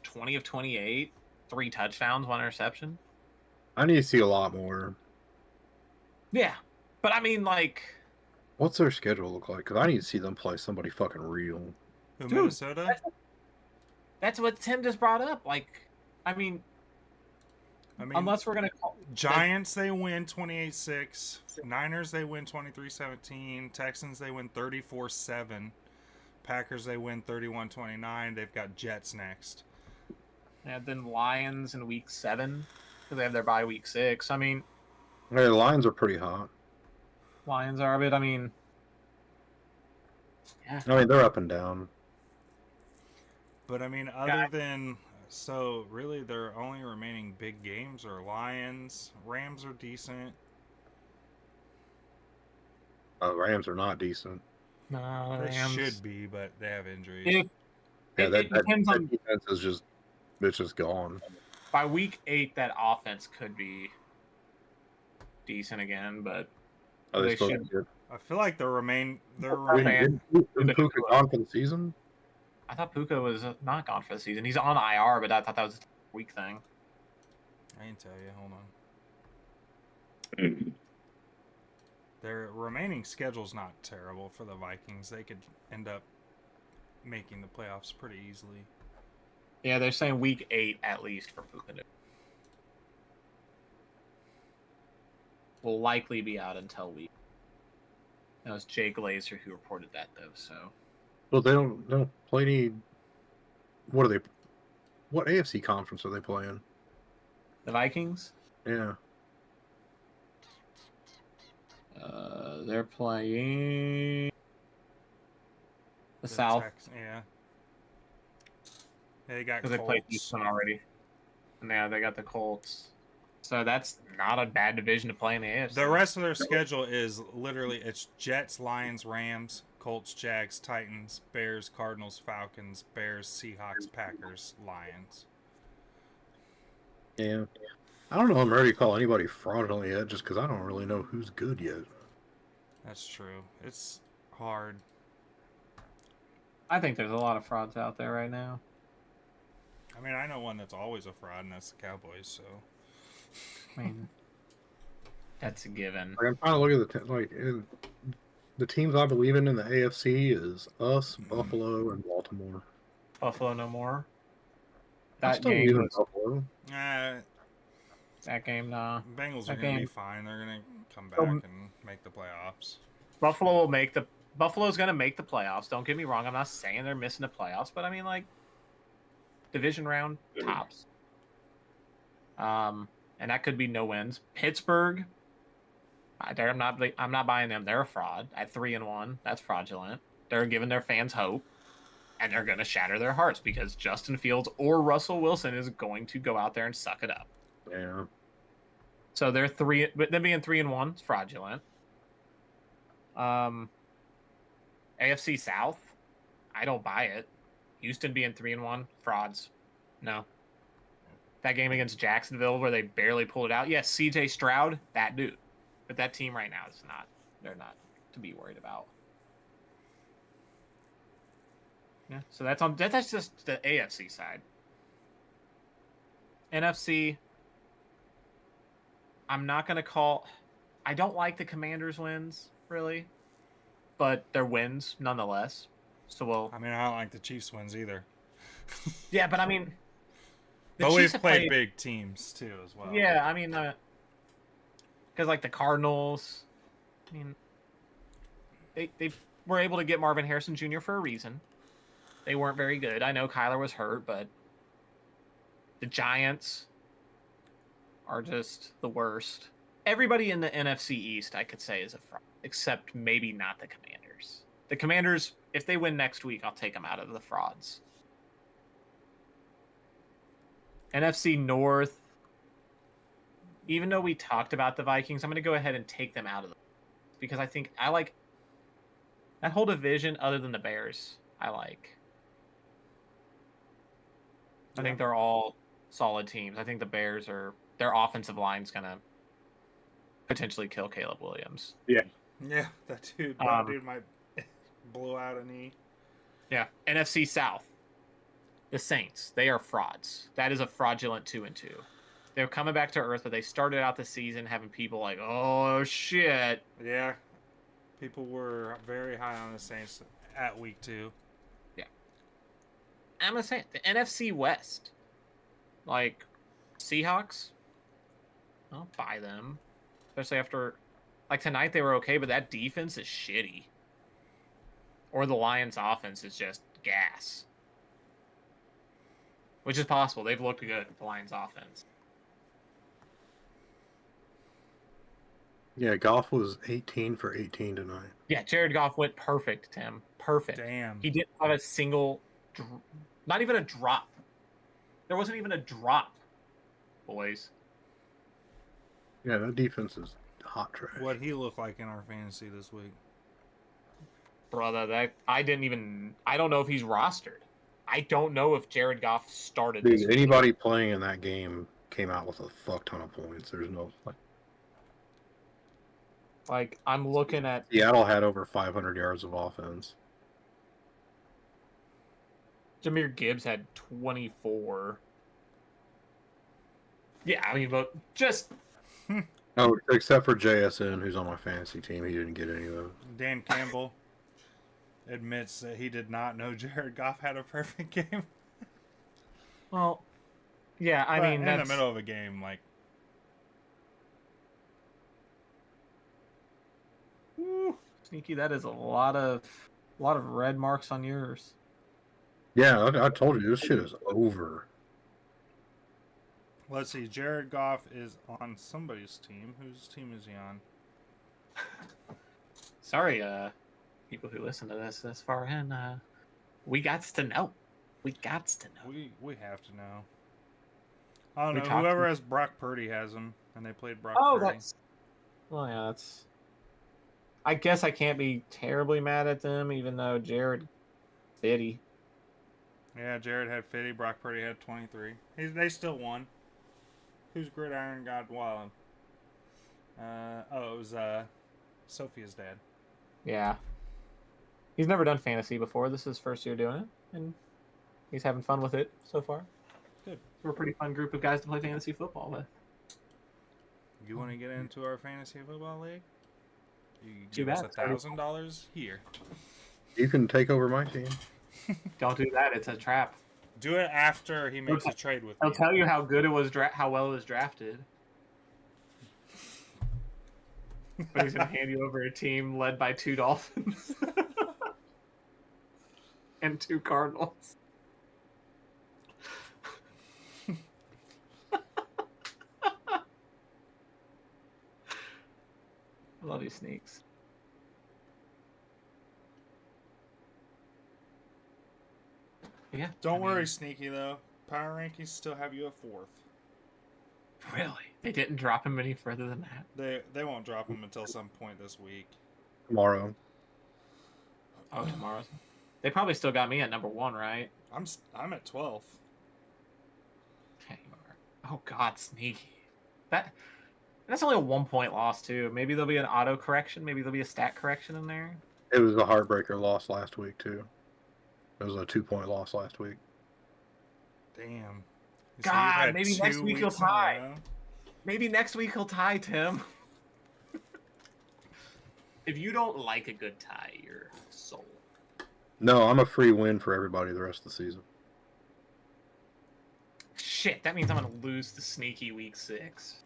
Speaker 2: 20 of 28, 3 touchdowns, 1 interception.
Speaker 3: I need to see a lot more.
Speaker 2: Yeah, but
Speaker 3: What's their schedule look like? Because I need to see them play somebody fucking real.
Speaker 1: Who,
Speaker 2: Dude,
Speaker 1: Minnesota?
Speaker 2: that's what Tim just brought up.
Speaker 1: I mean,
Speaker 2: Unless we're gonna call
Speaker 1: Giants, they win 28-6. Niners, they win 23-17. Texans, they win 34-7. Packers, they win 31-29. They've got Jets next.
Speaker 2: and then Lions in week 7 because they have their bye week 6.
Speaker 3: Hey, the Lions are pretty hot.
Speaker 2: Lions are, but yeah.
Speaker 3: They're up and down.
Speaker 1: But other than so, really, their only remaining big games are Lions. Rams are decent.
Speaker 3: Rams are not decent.
Speaker 2: No,
Speaker 1: They
Speaker 2: Rams.
Speaker 1: should be, but they have injuries.
Speaker 2: It depends
Speaker 3: that
Speaker 2: on
Speaker 3: defense is just gone.
Speaker 2: by week 8 that offense could be decent again, but
Speaker 3: Are they
Speaker 2: They
Speaker 3: supposed
Speaker 2: should.
Speaker 3: to
Speaker 1: I feel like they're
Speaker 2: fan.
Speaker 3: Isn't Puka gone for the season?
Speaker 2: I thought Puka was not gone for the season. He's on IR, but I thought that was a week thing.
Speaker 1: I can tell you. Hold on. Their remaining schedule's not terrible for the Vikings. They could end up making the playoffs pretty easily.
Speaker 2: Yeah, they're saying week 8 at least for Puka. Will likely be out until week. That was Jay Glazer who reported that though. So
Speaker 3: Well, they don't play any. What are they? What AFC conference are they playing?
Speaker 2: the Vikings,
Speaker 3: Yeah.
Speaker 2: they're playing the South.
Speaker 1: Yeah. They got
Speaker 2: Because they played
Speaker 1: Colts.
Speaker 2: Houston already. And yeah, they got the Colts. So that's not a bad division to play in the AFC.
Speaker 1: The rest of their schedule is literally it's Jets, Lions, Rams, Colts, Jags, Titans, Bears, Cardinals, Falcons, Bears, Seahawks, Packers, Lions.
Speaker 3: Yeah. I don't know. I'm ready to call anybody fraudulent yet, just because I don't really know who's good yet.
Speaker 1: That's true. It's hard.
Speaker 2: I think there's a lot of frauds out there right now.
Speaker 1: I know one that's always a fraud, and that's the Cowboys. So
Speaker 2: That's a given.
Speaker 3: I'm trying to look at the teams I believe in the AFC is us, Buffalo, and Baltimore.
Speaker 2: Buffalo no more.
Speaker 3: I
Speaker 2: That
Speaker 3: still
Speaker 2: game
Speaker 3: believe in
Speaker 2: was
Speaker 3: Buffalo.
Speaker 2: That game, nah.
Speaker 1: Bengals are
Speaker 2: That
Speaker 1: going to be
Speaker 2: game-
Speaker 1: fine. They're going to come back
Speaker 2: So-
Speaker 1: and make the playoffs.
Speaker 2: Buffalo's gonna make the playoffs. Don't get me wrong. I'm not saying they're missing the playoffs, but I mean like division round tops. And that could be no wins. Pittsburgh, I'm not buying them. They're a fraud at 3-1. That's fraudulent. They're giving their fans hope, and they're gonna shatter their hearts because Justin Fields or Russell Wilson is going to go out there and suck it up.
Speaker 3: Yeah.
Speaker 2: So they're but them being 3-1 is fraudulent. AFC South, I don't buy it. Houston being 3-1, frauds. No. That game against Jacksonville where they barely pulled it out. Yes, CJ Stroud, that dude. But that team right now is not. They're not to be worried about. Yeah. So that's just the AFC side. NFC. I'm not gonna call. I don't like the Commanders' wins really, but they're wins nonetheless. So we'll.
Speaker 1: I mean, I don't like the Chiefs wins either.
Speaker 2: Yeah, but I mean. the
Speaker 1: But
Speaker 2: Chiefs
Speaker 1: we've
Speaker 2: have
Speaker 1: played big teams too as well.
Speaker 2: Yeah, I mean, because like the Cardinals, I mean, they were able to get Marvin Harrison Jr. for a reason. They weren't very good. I know Kyler was hurt, but the Giants are just the worst. Everybody in the NFC East, I could say, is a fraud, except maybe not the Commanders. The Commanders, if they win next week, I'll take them out of the frauds. NFC North, even though we talked about the Vikings, I'm going to go ahead and take them out of the because I think I like that whole division other than the Bears. I like. I think they're all solid teams. I think the Bears their offensive line's going to potentially kill Caleb Williams.
Speaker 1: Yeah, that dude might blow out a knee.
Speaker 2: Yeah, NFC South. The Saints, they are frauds. That is a fraudulent 2-2. They're coming back to earth, but they started out the season having people like, oh, shit.
Speaker 1: Yeah. People were very high on the Saints at week 2.
Speaker 2: Yeah. I'm going to say it. The NFC West. Like, Seahawks, I'll buy them. Especially after, like, tonight they were okay, but that defense is shitty. Or the Lions' offense is just gas. Which is possible. They've looked good, the Lions' offense.
Speaker 3: Yeah, Goff was 18 for 18 tonight.
Speaker 2: Yeah, Jared Goff went perfect, Tim. Perfect.
Speaker 1: Damn.
Speaker 2: He didn't have a single, not even a drop. There wasn't even a drop, boys.
Speaker 3: Yeah, that defense is hot trash.
Speaker 1: What he looked like in our fantasy this week.
Speaker 2: Brother, I don't know if he's rostered. I don't know if Jared Goff started this
Speaker 3: Dude,
Speaker 2: week.
Speaker 3: anybody playing in that game came out with a fuck ton of points. There's no...
Speaker 2: Like, I'm looking at...
Speaker 3: Seattle had over 500 yards of offense.
Speaker 2: Jahmyr Gibbs had 24. Yeah, I mean, but just...
Speaker 3: Oh, except for JSN, who's on my fantasy team. He didn't get any of those.
Speaker 1: Dan Campbell admits that he did not know Jared Goff had a perfect game.
Speaker 2: Well, yeah, I
Speaker 1: But
Speaker 2: mean,
Speaker 1: in
Speaker 2: that's...
Speaker 1: the middle of a game, like...
Speaker 2: Woo, Sneaky, that is a lot of red marks on yours.
Speaker 3: Yeah, I told you, this shit is over.
Speaker 1: Let's see. Jared Goff is on somebody's team. Whose team is he on?
Speaker 2: Sorry, people who listen to this far in, we gots to know. We gots to know.
Speaker 1: We have to know. I don't
Speaker 2: We
Speaker 1: know.
Speaker 2: talked
Speaker 1: Whoever
Speaker 2: to-
Speaker 1: has Brock Purdy has him, and they played Brock
Speaker 2: Oh,
Speaker 1: Purdy.
Speaker 2: that's... Well, yeah, that's... I guess I can't be terribly mad at them, even though Jared... Fitty.
Speaker 1: Yeah, Jared had 50. Brock Purdy had 23. They still won. Who's Gridiron God Wild? It was Sophia's dad.
Speaker 2: Yeah. He's never done fantasy before. This is his first year doing it, and he's having fun with it so far.
Speaker 1: Good.
Speaker 2: We're a pretty fun group of guys to play fantasy football with.
Speaker 1: You want to get into our fantasy football league? You
Speaker 2: Too
Speaker 1: give us
Speaker 2: bad.
Speaker 1: $1,000 here.
Speaker 3: You can take over my team.
Speaker 2: Don't do that. It's a trap.
Speaker 1: Do it after he makes a trade with me.
Speaker 2: I'll tell you how good it was, how well it was drafted. But he's gonna hand you over a team led by 2 Dolphins and 2 Cardinals. I love you, Sneaks. Yeah.
Speaker 1: Don't
Speaker 2: I mean,
Speaker 1: worry, Sneaky, though. Power rankings still have you at 4th.
Speaker 2: Really? They didn't drop him any further than that?
Speaker 1: They won't drop him until some point this week.
Speaker 3: Tomorrow.
Speaker 2: Oh, tomorrow's. They probably still got me at number 1, right?
Speaker 1: I'm at 12th.
Speaker 2: Okay, you are. Oh God, Sneaky. That's only a 1-point loss too. Maybe there'll be an auto correction. Maybe there'll be a stat correction in there.
Speaker 3: It was a heartbreaker loss last week too. It was a 2-point loss last week.
Speaker 1: Damn. So
Speaker 2: God,
Speaker 1: you've had
Speaker 2: maybe next
Speaker 1: 2
Speaker 2: week he'll
Speaker 1: weeks in a
Speaker 2: tie.
Speaker 1: row?
Speaker 2: Maybe next week he'll tie, Tim. If you don't like a good tie, you're sold.
Speaker 3: No, I'm a free win for everybody the rest of the season.
Speaker 2: Shit, that means I'm gonna lose to Sneaky week 6.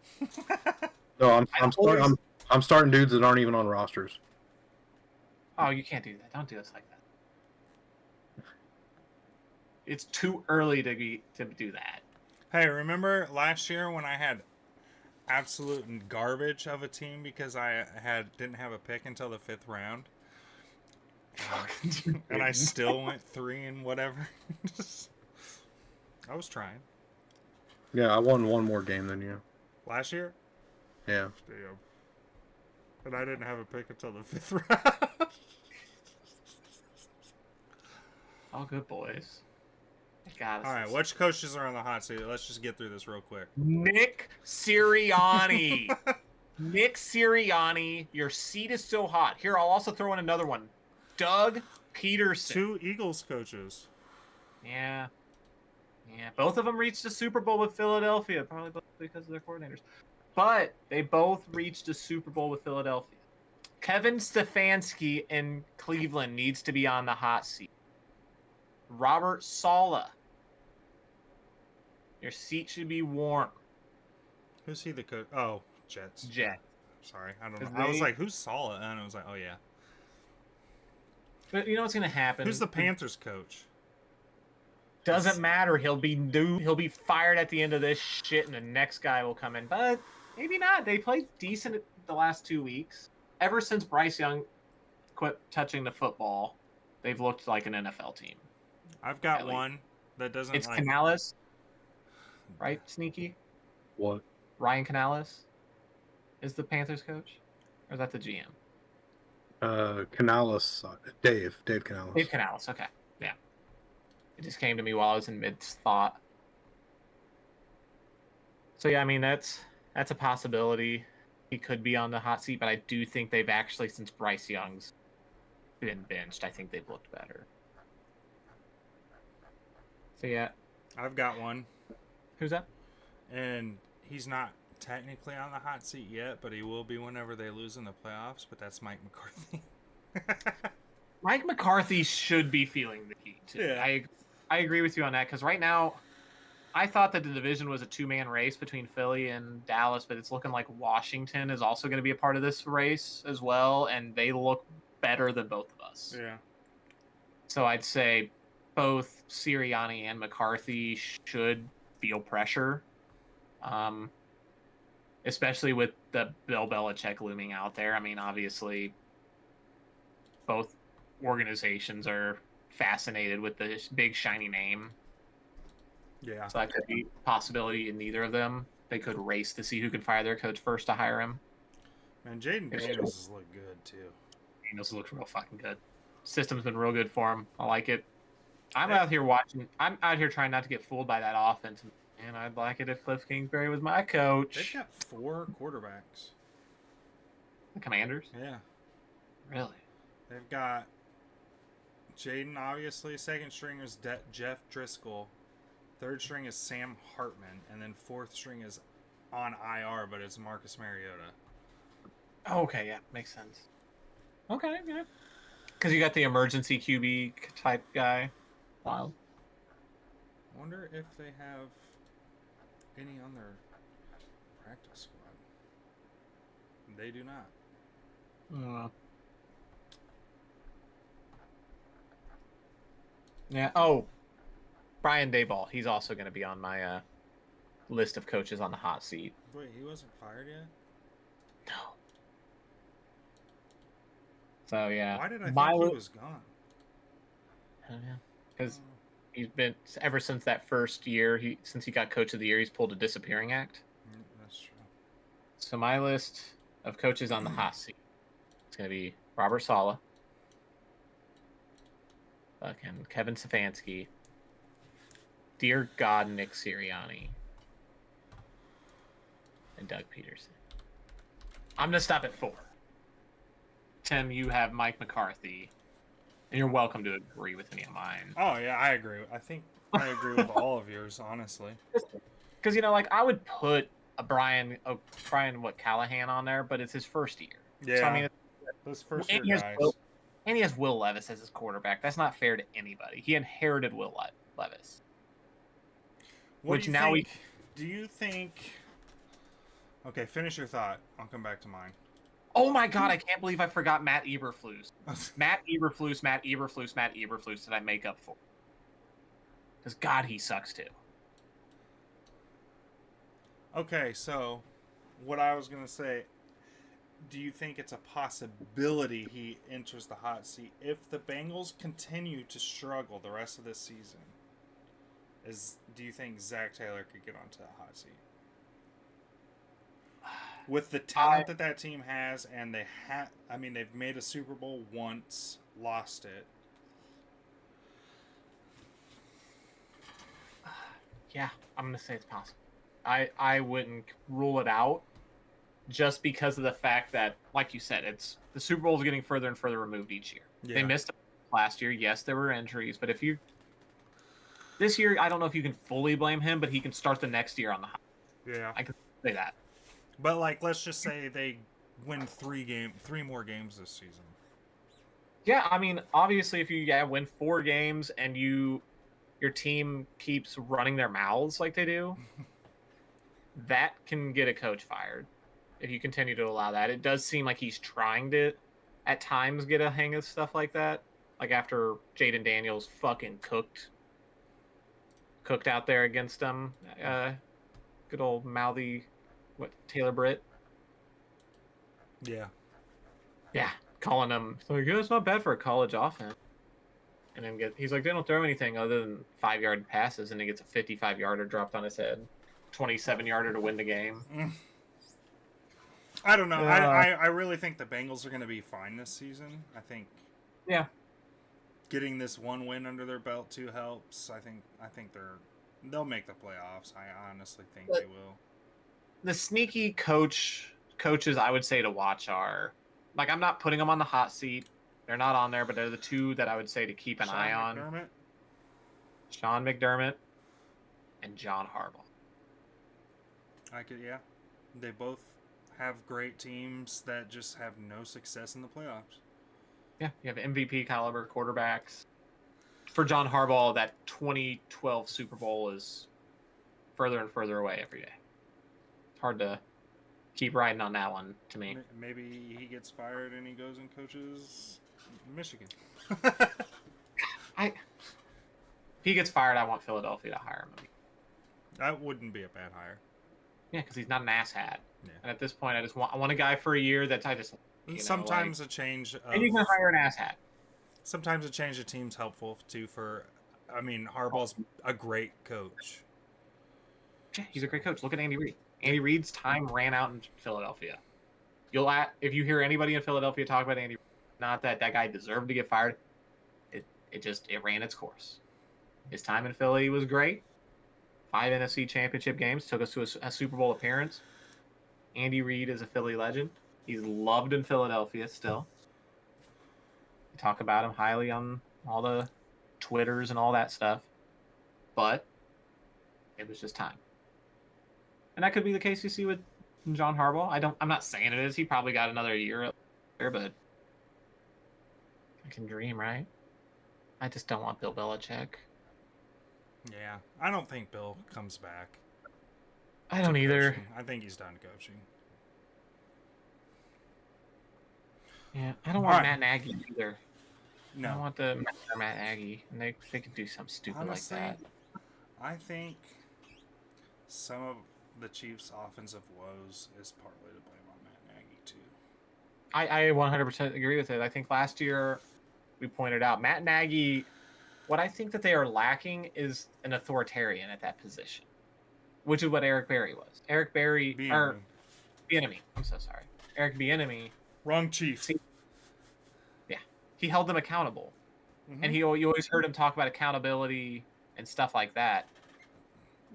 Speaker 3: No,
Speaker 2: always-
Speaker 3: I'm starting dudes that aren't even on rosters.
Speaker 2: Oh, you can't do that. Don't do us like that. It's too early to do that.
Speaker 1: Hey, remember last year when I had absolute garbage of a team because I didn't have a pick until the 5th round, and I still went 3 and whatever. I was trying.
Speaker 3: Yeah, I won one more game than you.
Speaker 1: Last year?
Speaker 3: Yeah.
Speaker 1: Damn. And I didn't have a pick until the 5th round.
Speaker 2: All good boys. God,
Speaker 1: All right, which coaches are on the hot seat? Let's just get through this real quick.
Speaker 2: Nick Sirianni. Nick Sirianni, your seat is so hot. Here, I'll also throw in another one. Doug Peterson.
Speaker 1: 2 Eagles coaches.
Speaker 2: Yeah. Yeah. Both of them reached the Super Bowl with Philadelphia, probably both because of their coordinators. But they both reached a Super Bowl with Philadelphia. Kevin Stefanski in Cleveland needs to be on the hot seat. Robert Saleh. Your seat should be warm.
Speaker 1: Who's he the coach? Oh, Jets.
Speaker 2: Jet.
Speaker 1: Sorry, I don't know.
Speaker 2: Because
Speaker 1: I was
Speaker 2: they-
Speaker 1: like, who's Solid? And I was like, oh yeah.
Speaker 2: But you know what's going to happen?
Speaker 1: Who's the Panthers coach?
Speaker 2: Doesn't matter. He'll be fired at the end of this shit, and the next guy will come in. But maybe not. They played decent the last 2 weeks. Ever since Bryce Young quit touching the football, they've looked like an NFL team.
Speaker 1: I've got
Speaker 2: At least.
Speaker 1: one that doesn't
Speaker 2: It's
Speaker 1: like.
Speaker 2: Canales, right? Sneaky.
Speaker 3: What?
Speaker 2: Ryan Canales is the Panthers coach, or is that the GM?
Speaker 3: Canales, Dave Canales.
Speaker 2: Dave Canales. Okay, yeah. It just came to me while I was in mid thought. So yeah, I mean that's a possibility. He could be on the hot seat, but I do think they've actually, since Bryce Young's been benched, I think they've looked better. So yeah,
Speaker 1: I've got one,
Speaker 2: who's that?
Speaker 1: and he's not technically on the hot seat yet, but he will be whenever they lose in the playoffs. But that's Mike McCarthy.
Speaker 2: Mike McCarthy should be feeling the heat too.
Speaker 1: Yeah.
Speaker 2: I agree with you on that because right now, I thought that the division was a 2-man race between Philly and Dallas, but it's looking like Washington is also going to be a part of this race as well, and they look better than both of us.
Speaker 1: Yeah.
Speaker 2: So I'd say both Sirianni and McCarthy should feel pressure, especially with the Bill Belichick looming out there. I mean, obviously, both organizations are fascinated with this big shiny name.
Speaker 1: Yeah.
Speaker 2: So that could be a possibility in neither of them. They could race to see who can fire their coach first to hire him.
Speaker 1: And Jaden Daniels has looked good too.
Speaker 2: Daniels looks real fucking good. System's been real good for him. I like it. I'm out here trying not to get fooled by that offense. And I'd like it if Cliff Kingsbury was my
Speaker 1: They've
Speaker 2: coach.
Speaker 1: got 4 quarterbacks.
Speaker 2: The Commanders?
Speaker 1: Yeah.
Speaker 2: Really?
Speaker 1: They've got Jaden, obviously. Second string is Jeff Driscoll. Third string is Sam Hartman. And then 4th string is on IR, but it's Marcus Mariota.
Speaker 2: Oh, okay, yeah. Makes sense. Okay, yeah. Because you got the emergency QB type guy. Wild.
Speaker 1: I wonder if they have any on their practice squad. They do not.
Speaker 2: Yeah. Oh, Brian Dayball. He's also going to be on my list of coaches on the hot seat.
Speaker 1: Wait, he wasn't fired yet?
Speaker 2: No. So yeah.
Speaker 1: Why did I think he was gone?
Speaker 2: Because he's been ever since that first year. Since he got Coach of the Year, he's pulled a disappearing act.
Speaker 1: That's true.
Speaker 2: So my list of coaches on the hot seat. It's going to be Robert Saleh. Fucking Kevin Stefanski. Dear God, Nick Sirianni. And Doug Peterson. I'm going to stop at 4. Tim, you have Mike McCarthy. And you're welcome to agree with any of mine.
Speaker 1: Oh, yeah, I agree. I think I agree with all of yours, honestly.
Speaker 2: Because, I would put a Brian Callahan on there, but it's his first year.
Speaker 1: Yeah.
Speaker 2: So, I mean,
Speaker 1: those first
Speaker 2: and
Speaker 1: year guys.
Speaker 2: And he has Will Levis as his quarterback. That's not fair to anybody. He inherited Will Levis.
Speaker 1: Do you think... Okay, finish your thought. I'll come back to mine.
Speaker 2: Oh my God, I can't believe I forgot Matt Eberflus. Matt Eberflus did I make up for? Because God, he sucks too.
Speaker 1: Okay, so what I was going to say, do you think it's a possibility he enters the hot seat if the Bengals continue to struggle the rest of this season? Do you think Zach Taylor could get onto the hot seat? With the talent that team has, and they've made a Super Bowl once, lost it.
Speaker 2: Yeah, I'm gonna say it's possible. I wouldn't rule it out, just because of the fact that, like you said, it's the Super Bowl is getting further and further removed each year. Yeah. They missed last year. Yes, there were injuries, but this year, I don't know if you can fully blame him, but he can start the next year on the hot.
Speaker 1: Yeah,
Speaker 2: I can say that.
Speaker 1: But let's just say they win 3 more games this season.
Speaker 2: Yeah, I mean, obviously, if you win 4 games and your team keeps running their mouths like they do, that can get a coach fired. If you continue to allow that, it does seem like he's trying to, at times, get a hang of stuff like that. Like after Jaden Daniels fucking cooked out there against them, good old mouthy. Taylor Britt?
Speaker 1: Yeah.
Speaker 2: Yeah, calling him. So it's not bad for a college offense. And then he's like, they don't throw anything other than 5-yard passes, and he gets a 55-yarder dropped on his head, 27-yarder to win the game.
Speaker 1: I don't know. I really think the Bengals are going to be fine this season. I think.
Speaker 2: Yeah.
Speaker 1: Getting this one win under their belt too helps. I think they'll make the playoffs. I honestly think they will.
Speaker 2: The sneaky coaches I would say to watch are, like, I'm not putting them on the hot seat. They're not on there, but they're the 2 that I would say to keep an eye on. Sean McDermott and John Harbaugh.
Speaker 1: Yeah. They both have great teams that just have no success in the playoffs.
Speaker 2: Yeah, you have MVP caliber quarterbacks. For John Harbaugh, that 2012 Super Bowl is further and further away every day. Hard to keep riding on that one to me.
Speaker 1: Maybe he gets fired and he goes and coaches Michigan.
Speaker 2: If he gets fired, I want Philadelphia to hire him.
Speaker 1: That wouldn't be a bad hire.
Speaker 2: Yeah, because he's not an asshat.
Speaker 1: Yeah.
Speaker 2: And at this point, I want a guy for a year that I just.
Speaker 1: Sometimes a change.
Speaker 2: And you can hire an asshat.
Speaker 1: Sometimes a change of team's helpful too. Harbaugh's a great coach.
Speaker 2: Yeah, he's a great coach. Look at Andy Reid. Andy Reid's time ran out in Philadelphia. If you hear anybody in Philadelphia talk about Andy Reid, not that guy deserved to get fired. It ran its course. His time in Philly was great. 5 NFC Championship games, took us to a Super Bowl appearance. Andy Reid is a Philly legend. He's loved in Philadelphia still. We talk about him highly on all the Twitters and all that stuff. But it was just time. And that could be the case you see with John Harbaugh. I'm not saying it is. He probably got another year there, but I can dream, right? I just don't want Bill Belichick.
Speaker 1: Yeah, I don't think Bill comes back.
Speaker 2: I don't either.
Speaker 1: I think he's done coaching.
Speaker 2: Yeah, I don't want
Speaker 1: Alright.
Speaker 2: Matt Nagy either. I don't
Speaker 1: No,
Speaker 2: want the Matt Nagy, and they could do something stupid
Speaker 1: honestly,
Speaker 2: like that.
Speaker 1: I think some of the Chiefs' offensive woes is partly to blame on Matt Nagy too.
Speaker 2: I 100% agree with it. I think last year we pointed out Matt Nagy. What I think that they are lacking is an authoritarian at that position, which is what Eric Berry was. Eric Berry or Bieniemy. I'm so sorry, Eric Bieniemy.
Speaker 1: Wrong Chief.
Speaker 2: See, yeah, he held them accountable,
Speaker 1: Mhm.
Speaker 2: and you always heard him talk about accountability and stuff like that.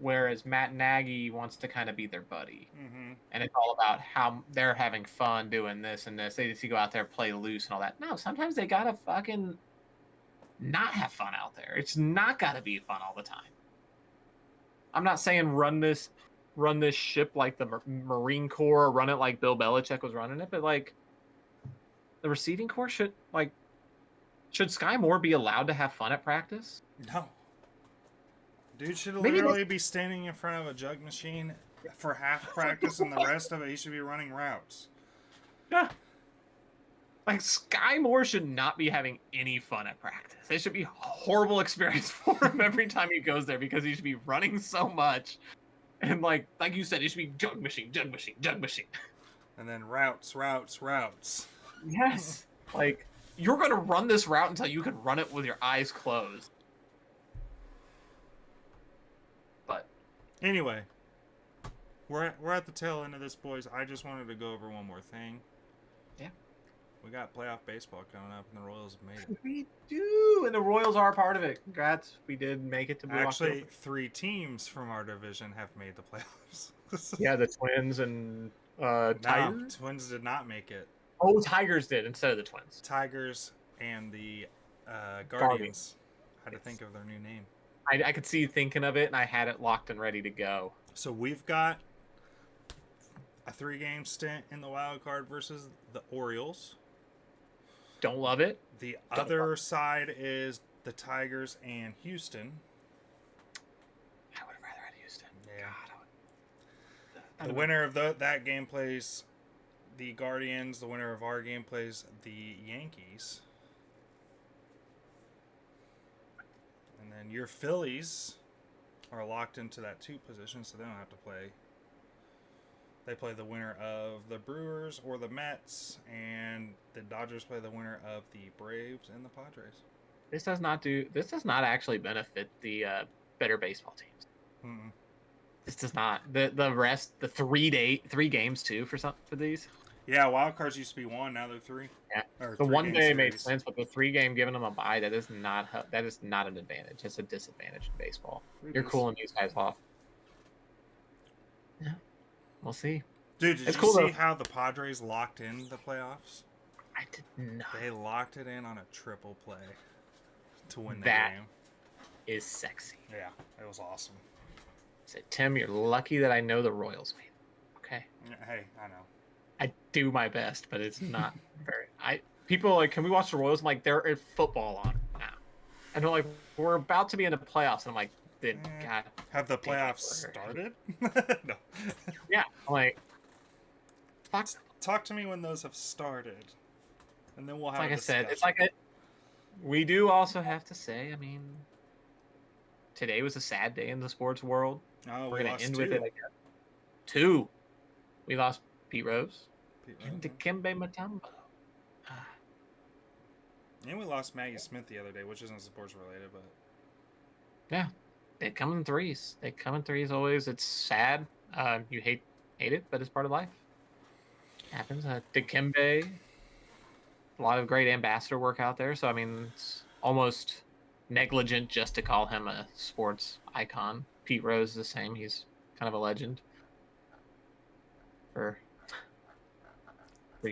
Speaker 2: Whereas Matt Nagy wants to kind of be their buddy.
Speaker 1: Mhm.
Speaker 2: And it's all about how they're having fun doing this and this. They just go out there, play loose and all that. No, sometimes they gotta fucking not have fun out there. It's not gotta be fun all the time. I'm not saying run this ship like the Marine Corps, or run it like Bill Belichick was running it, but like the receiving corps should Sky Moore be allowed to have fun at practice?
Speaker 1: No. Dude should
Speaker 2: Maybe
Speaker 1: literally be standing in front of a jug machine for half practice, and the rest of it he should be running routes.
Speaker 2: Yeah. Like Sky Moore should not be having any fun at practice. It should be a horrible experience for him every time he goes there because he should be running so much. And like you said, it should be jug machine, jug machine, jug machine.
Speaker 1: And then routes.
Speaker 2: Yes. Like you're gonna run this route until you can run it with your eyes closed. But
Speaker 1: anyway, we're at the tail end of this, boys. I just wanted to go over one more thing.
Speaker 2: Yeah.
Speaker 1: We got playoff baseball coming up, and the Royals have made it.
Speaker 2: we do, and the Royals are a part of it. Congrats, we did make it to Blue
Speaker 1: Actually,
Speaker 2: October.
Speaker 1: 3 teams from our division have made the playoffs.
Speaker 2: Yeah, the Twins and
Speaker 1: No,
Speaker 2: Tigers.
Speaker 1: Twins did not make it.
Speaker 2: Oh, Tigers did instead of the Twins.
Speaker 1: Tigers and the Guardians had to think of their new name.
Speaker 2: I could see you thinking of it, and I had it locked and ready to go.
Speaker 1: So we've got a 3-game stint in the wild card versus the Orioles.
Speaker 2: Don't love it.
Speaker 1: The other side is the Tigers and Houston.
Speaker 2: I would have rather had Houston.
Speaker 1: Yeah.
Speaker 2: God,
Speaker 1: The winner of that game plays the Guardians. The winner of our game plays the Yankees. And then your Phillies are locked into that 2 position, so they don't have to play. They play the winner of the Brewers or the Mets, and the Dodgers play the winner of the Braves and the Padres.
Speaker 2: This does not actually benefit the better baseball teams.
Speaker 1: Mm-mm.
Speaker 2: This does not. The rest, the 3 games too for these.
Speaker 1: Yeah, wild cards used to be 1, now they're 3.
Speaker 2: Yeah.
Speaker 1: Or
Speaker 2: The 1 day made
Speaker 1: series.
Speaker 2: sense, but the 3 game giving them a bye, that is not an advantage. It's a disadvantage in baseball. You're cooling these guys off. Yeah, we'll see.
Speaker 1: Dude, did
Speaker 2: It's
Speaker 1: you
Speaker 2: cool,
Speaker 1: see
Speaker 2: though.
Speaker 1: how the Padres locked in the playoffs?
Speaker 2: I did not.
Speaker 1: They locked it in on a triple play to win the
Speaker 2: That-
Speaker 1: game.
Speaker 2: Is sexy.
Speaker 1: Yeah, it was awesome.
Speaker 2: Said Tim, you're lucky that I know the Royals made it. Okay.
Speaker 1: Yeah, hey, I know.
Speaker 2: I do my best, but it's not very. People are like, can we watch the Royals? I'm like, there is football on now, and they're like, we're about to be in the playoffs, and I'm like, then God,
Speaker 1: Have the
Speaker 2: Damn,
Speaker 1: playoffs
Speaker 2: we're-
Speaker 1: started? No.
Speaker 2: yeah. I'm like, fuck.
Speaker 1: Talk to me when those have started, and then we'll have.
Speaker 2: Like
Speaker 1: a
Speaker 2: I said, it's
Speaker 1: discussion.
Speaker 2: like we do also have to say, I mean, today was a sad day in the sports world.
Speaker 1: Oh,
Speaker 2: We're
Speaker 1: we
Speaker 2: gonna
Speaker 1: lost
Speaker 2: end
Speaker 1: 2.
Speaker 2: with it. Like 2. We lost Pete Rose
Speaker 1: Pete
Speaker 2: and
Speaker 1: Rose,
Speaker 2: Dikembe Mutombo.
Speaker 1: and we lost Maggie Smith the other day, which isn't sports related, but
Speaker 2: Yeah, they come in threes. They come in threes always. It's sad. You hate it, but it's part of life. Happens. Dikembe, a lot of great ambassador work out there. So I mean, it's almost negligent just to call him a sports icon. Pete Rose is the same. He's kind of a legend for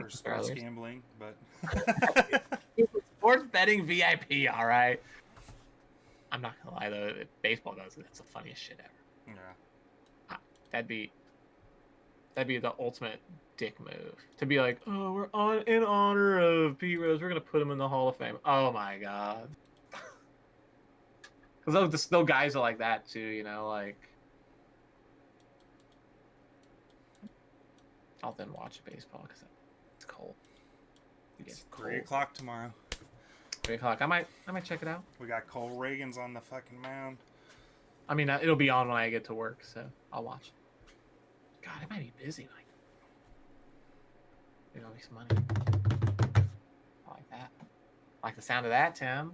Speaker 1: sports gambling, but
Speaker 2: sports betting VIP. All right. I'm not gonna lie though. If baseball does it, that's the funniest shit ever.
Speaker 1: yeah.
Speaker 2: That'd be the ultimate dick move to be like, oh, we're in honor of Pete Rose. We're gonna put him in the Hall of Fame. Oh my god. Because those guys are like that too, you know. Like, I'll then watch baseball because it's cold.
Speaker 1: It's 3:00 tomorrow.
Speaker 2: 3:00. I might check it out.
Speaker 1: We got Cole Reagans on the fucking mound.
Speaker 2: I mean, it'll be on when I get to work, so I'll watch. God, it might be busy. Like, maybe I'll make some money. I like that. I like the sound of that, Tim.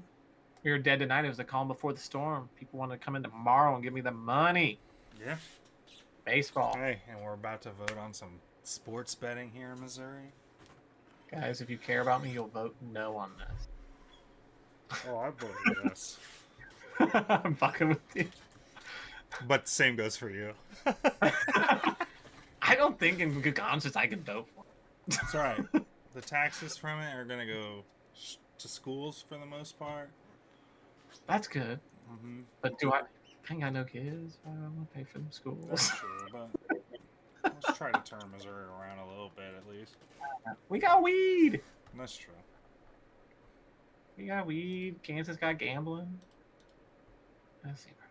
Speaker 2: We were dead tonight. It was the calm before the storm. People want to come in tomorrow and give me the money.
Speaker 1: Yeah.
Speaker 2: Baseball.
Speaker 1: Hey, and we're about to vote on some sports betting here in Missouri.
Speaker 2: Guys, if you care about me, you'll vote no on this.
Speaker 1: Oh, I voted yes.
Speaker 2: I'm fucking with you.
Speaker 1: But the same goes for you.
Speaker 2: I don't think in good conscience I can vote for it.
Speaker 1: That's right. The taxes from it are going to go to schools for the most part.
Speaker 2: That's good.
Speaker 1: Mm-hmm.
Speaker 2: But I ain't got no kids. I don't want to pay for them schools.
Speaker 1: That's true, but let's try to turn Missouri around a little bit at least.
Speaker 2: We got weed.
Speaker 1: That's true.
Speaker 2: We got weed. Kansas got gambling. Let's see, bro.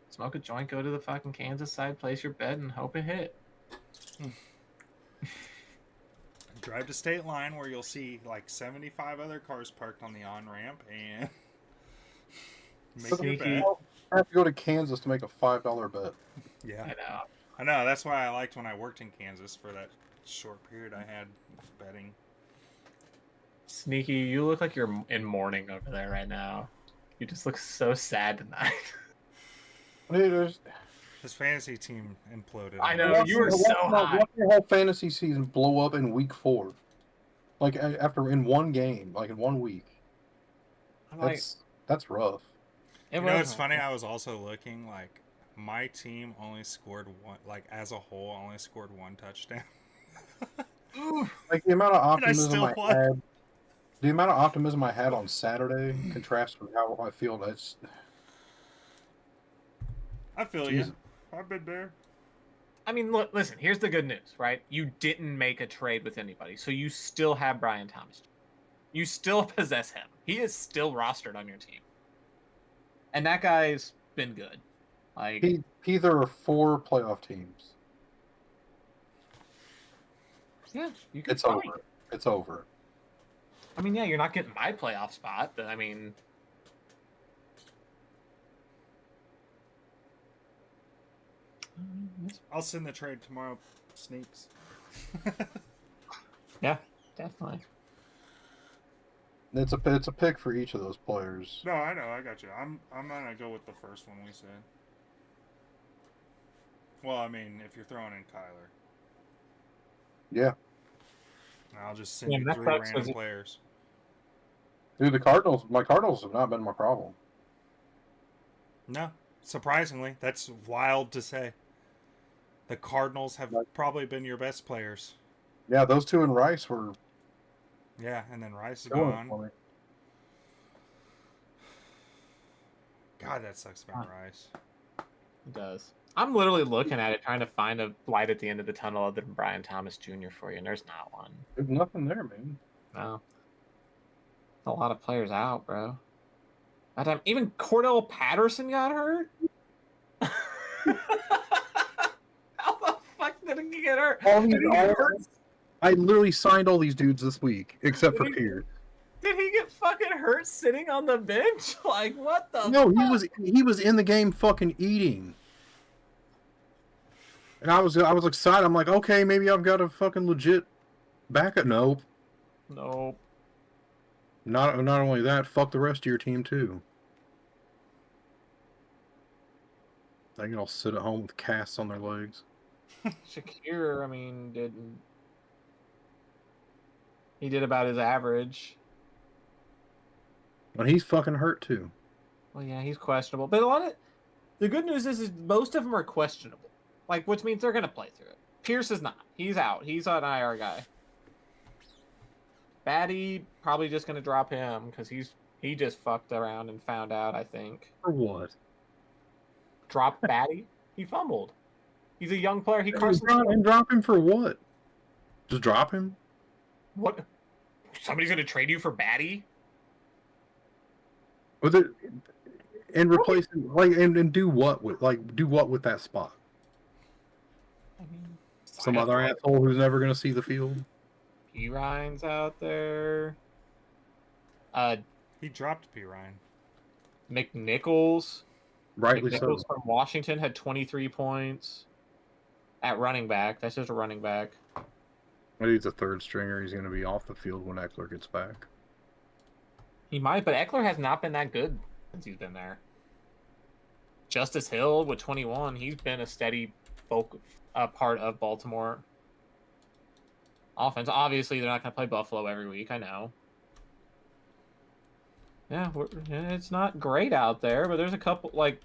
Speaker 2: Smoke a joint, go to the fucking Kansas side, place your bet, and hope it hit.
Speaker 1: Drive to State Line where you'll see like 75 other cars parked on the on-ramp and make your bet.
Speaker 3: I have to go to Kansas to make a $5 bet.
Speaker 1: Yeah.
Speaker 2: I know.
Speaker 1: I know. That's why I liked when I worked in Kansas for that short period I had betting.
Speaker 2: Sneaky, you look like you're in mourning over there right now. You just look so sad tonight.
Speaker 1: His fantasy team imploded.
Speaker 2: I know, you were so high.
Speaker 3: Watch your whole fantasy season blow up in week 4. Like, after in one game, like in 1 week. That's rough.
Speaker 1: You know, it's funny, I was also looking, like, my team only scored one, like, as a whole, only scored 1 touchdown.
Speaker 3: Like, the amount of optimism
Speaker 1: I
Speaker 3: had... The amount of optimism I had on Saturday contrasts with how I feel. That's.
Speaker 1: I feel you. I've been there.
Speaker 2: I mean, look, listen, here's the good news, right? You didn't make a trade with anybody, so you still have Brian Thomas. You still possess him. He is still rostered on your team. And that guy's been good. Like,
Speaker 3: There are 4 playoff teams.
Speaker 2: Yeah, you can
Speaker 3: It's over. It's over.
Speaker 2: I mean, yeah, you're not getting my playoff spot, but I mean...
Speaker 1: I'll send the trade tomorrow, Sneaks.
Speaker 2: Yeah, definitely.
Speaker 3: It's a pick for each of those players.
Speaker 1: No, I know, I got you. I'm gonna go with the first one we said. Well, I mean, if you're throwing in Kyler.
Speaker 3: Yeah.
Speaker 1: I'll just send you 3 random players.
Speaker 3: Dude, my Cardinals have not been my problem.
Speaker 1: No, surprisingly, that's wild to say. The Cardinals have probably been your best players.
Speaker 3: Yeah, those 2 and Rice were.
Speaker 1: Yeah, and then Rice is gone. God, that sucks about Rice.
Speaker 2: It does. I'm literally looking at it, trying to find a light at the end of the tunnel other than Brian Thomas Jr. for you, and there's not one.
Speaker 3: There's nothing there, man.
Speaker 2: No. A lot of players out, bro. That time, even Cordell Patterson got hurt? How the fuck did he get hurt?
Speaker 3: I literally signed all these dudes this week, except for Pierce.
Speaker 2: Did he get fucking hurt sitting on the bench? Like, what the
Speaker 3: No,
Speaker 2: fuck?
Speaker 3: he was in the game fucking eating. And I was excited. I'm like, okay, maybe I've got a fucking legit backup. Nope.
Speaker 2: Nope.
Speaker 3: Not only that, fuck the rest of your team too. They can all sit at home with casts on their legs.
Speaker 2: Shakir, I mean, he did about his average.
Speaker 3: And he's fucking hurt too.
Speaker 2: Well, yeah, he's questionable. But the good news is most of them are questionable. Like, which means they're going to play through it. Pierce is not. He's out. He's an IR guy. Batty, probably just going to drop him because he just fucked around and found out, I think.
Speaker 3: For what?
Speaker 2: Drop Batty? He fumbled. He's a young player.
Speaker 3: And drop him for what? Just drop him?
Speaker 2: What? Somebody's going to trade you for Batty?
Speaker 3: With it, and replace him, like, and do what with that spot?
Speaker 2: I mean,
Speaker 3: Some other asshole who's never going to see the field.
Speaker 2: Ryan's out there.
Speaker 1: He dropped P. Ryan.
Speaker 2: McNichols.
Speaker 3: Rightly so.
Speaker 2: McNichols from Washington had 23 points at running back. That's just a running back.
Speaker 3: Maybe he's a third stringer. He's going to be off the field when Eckler gets back.
Speaker 2: He might, but Eckler has not been that good since he's been there. Justice Hill with 21. He's been a steady part of Baltimore offense. Obviously, they're not going to play Buffalo every week. I know. Yeah, it's not great out there, but there's a couple like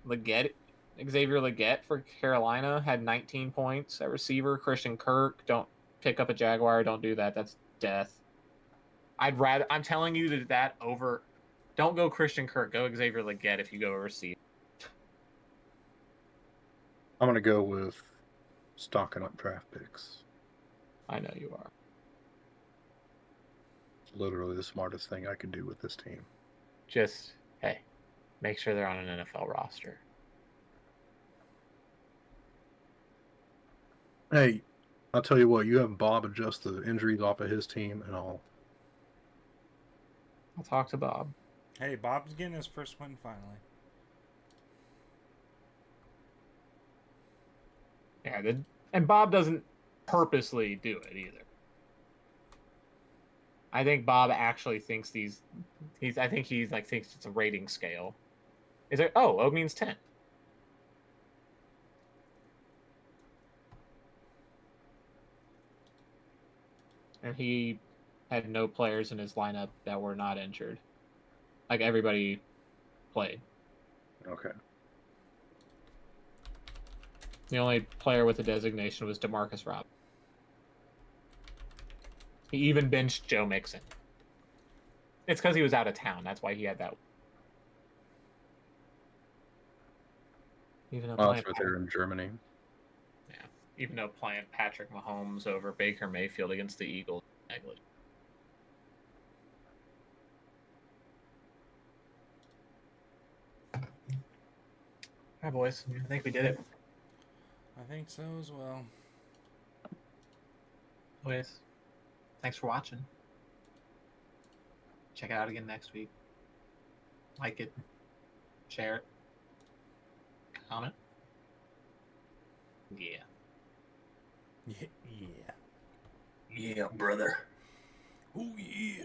Speaker 2: Xavier Legette for Carolina had 19 points at receiver. Christian Kirk, don't pick up a Jaguar. Don't do that. That's death. I'm telling you that over. Don't go Christian Kirk. Go Xavier Legette if you go receiver.
Speaker 3: I'm going to go with stocking up draft picks.
Speaker 2: I know you are.
Speaker 3: Literally the smartest thing I could do with this team.
Speaker 2: Just, hey, make sure they're on an NFL roster.
Speaker 3: Hey, I'll tell you what, you have Bob adjust the injuries off of his team, and I'll
Speaker 2: talk to Bob.
Speaker 1: Hey, Bob's getting his first win finally.
Speaker 2: Yeah, and Bob doesn't purposely do it either. I think Bob actually thinks I think he's like thinks it's a rating scale. Is it? Oh, O means 10. And he had no players in his lineup that were not injured. Like everybody played.
Speaker 3: Okay.
Speaker 2: The only player with a designation was DeMarcus Robinson. He even benched Joe Mixon. It's because he was out of town. That's why he had that. Even though
Speaker 3: That's right there in Germany.
Speaker 2: Yeah. Even though playing Patrick Mahomes over Baker Mayfield against the Eagles, negligent. All right, boys. I think we did it.
Speaker 1: I think so as well.
Speaker 2: Boys, thanks for watching. Check it out again next week. Like it, share it, comment. Yeah.
Speaker 1: Yeah.
Speaker 2: Yeah, brother.
Speaker 1: Oh, yeah.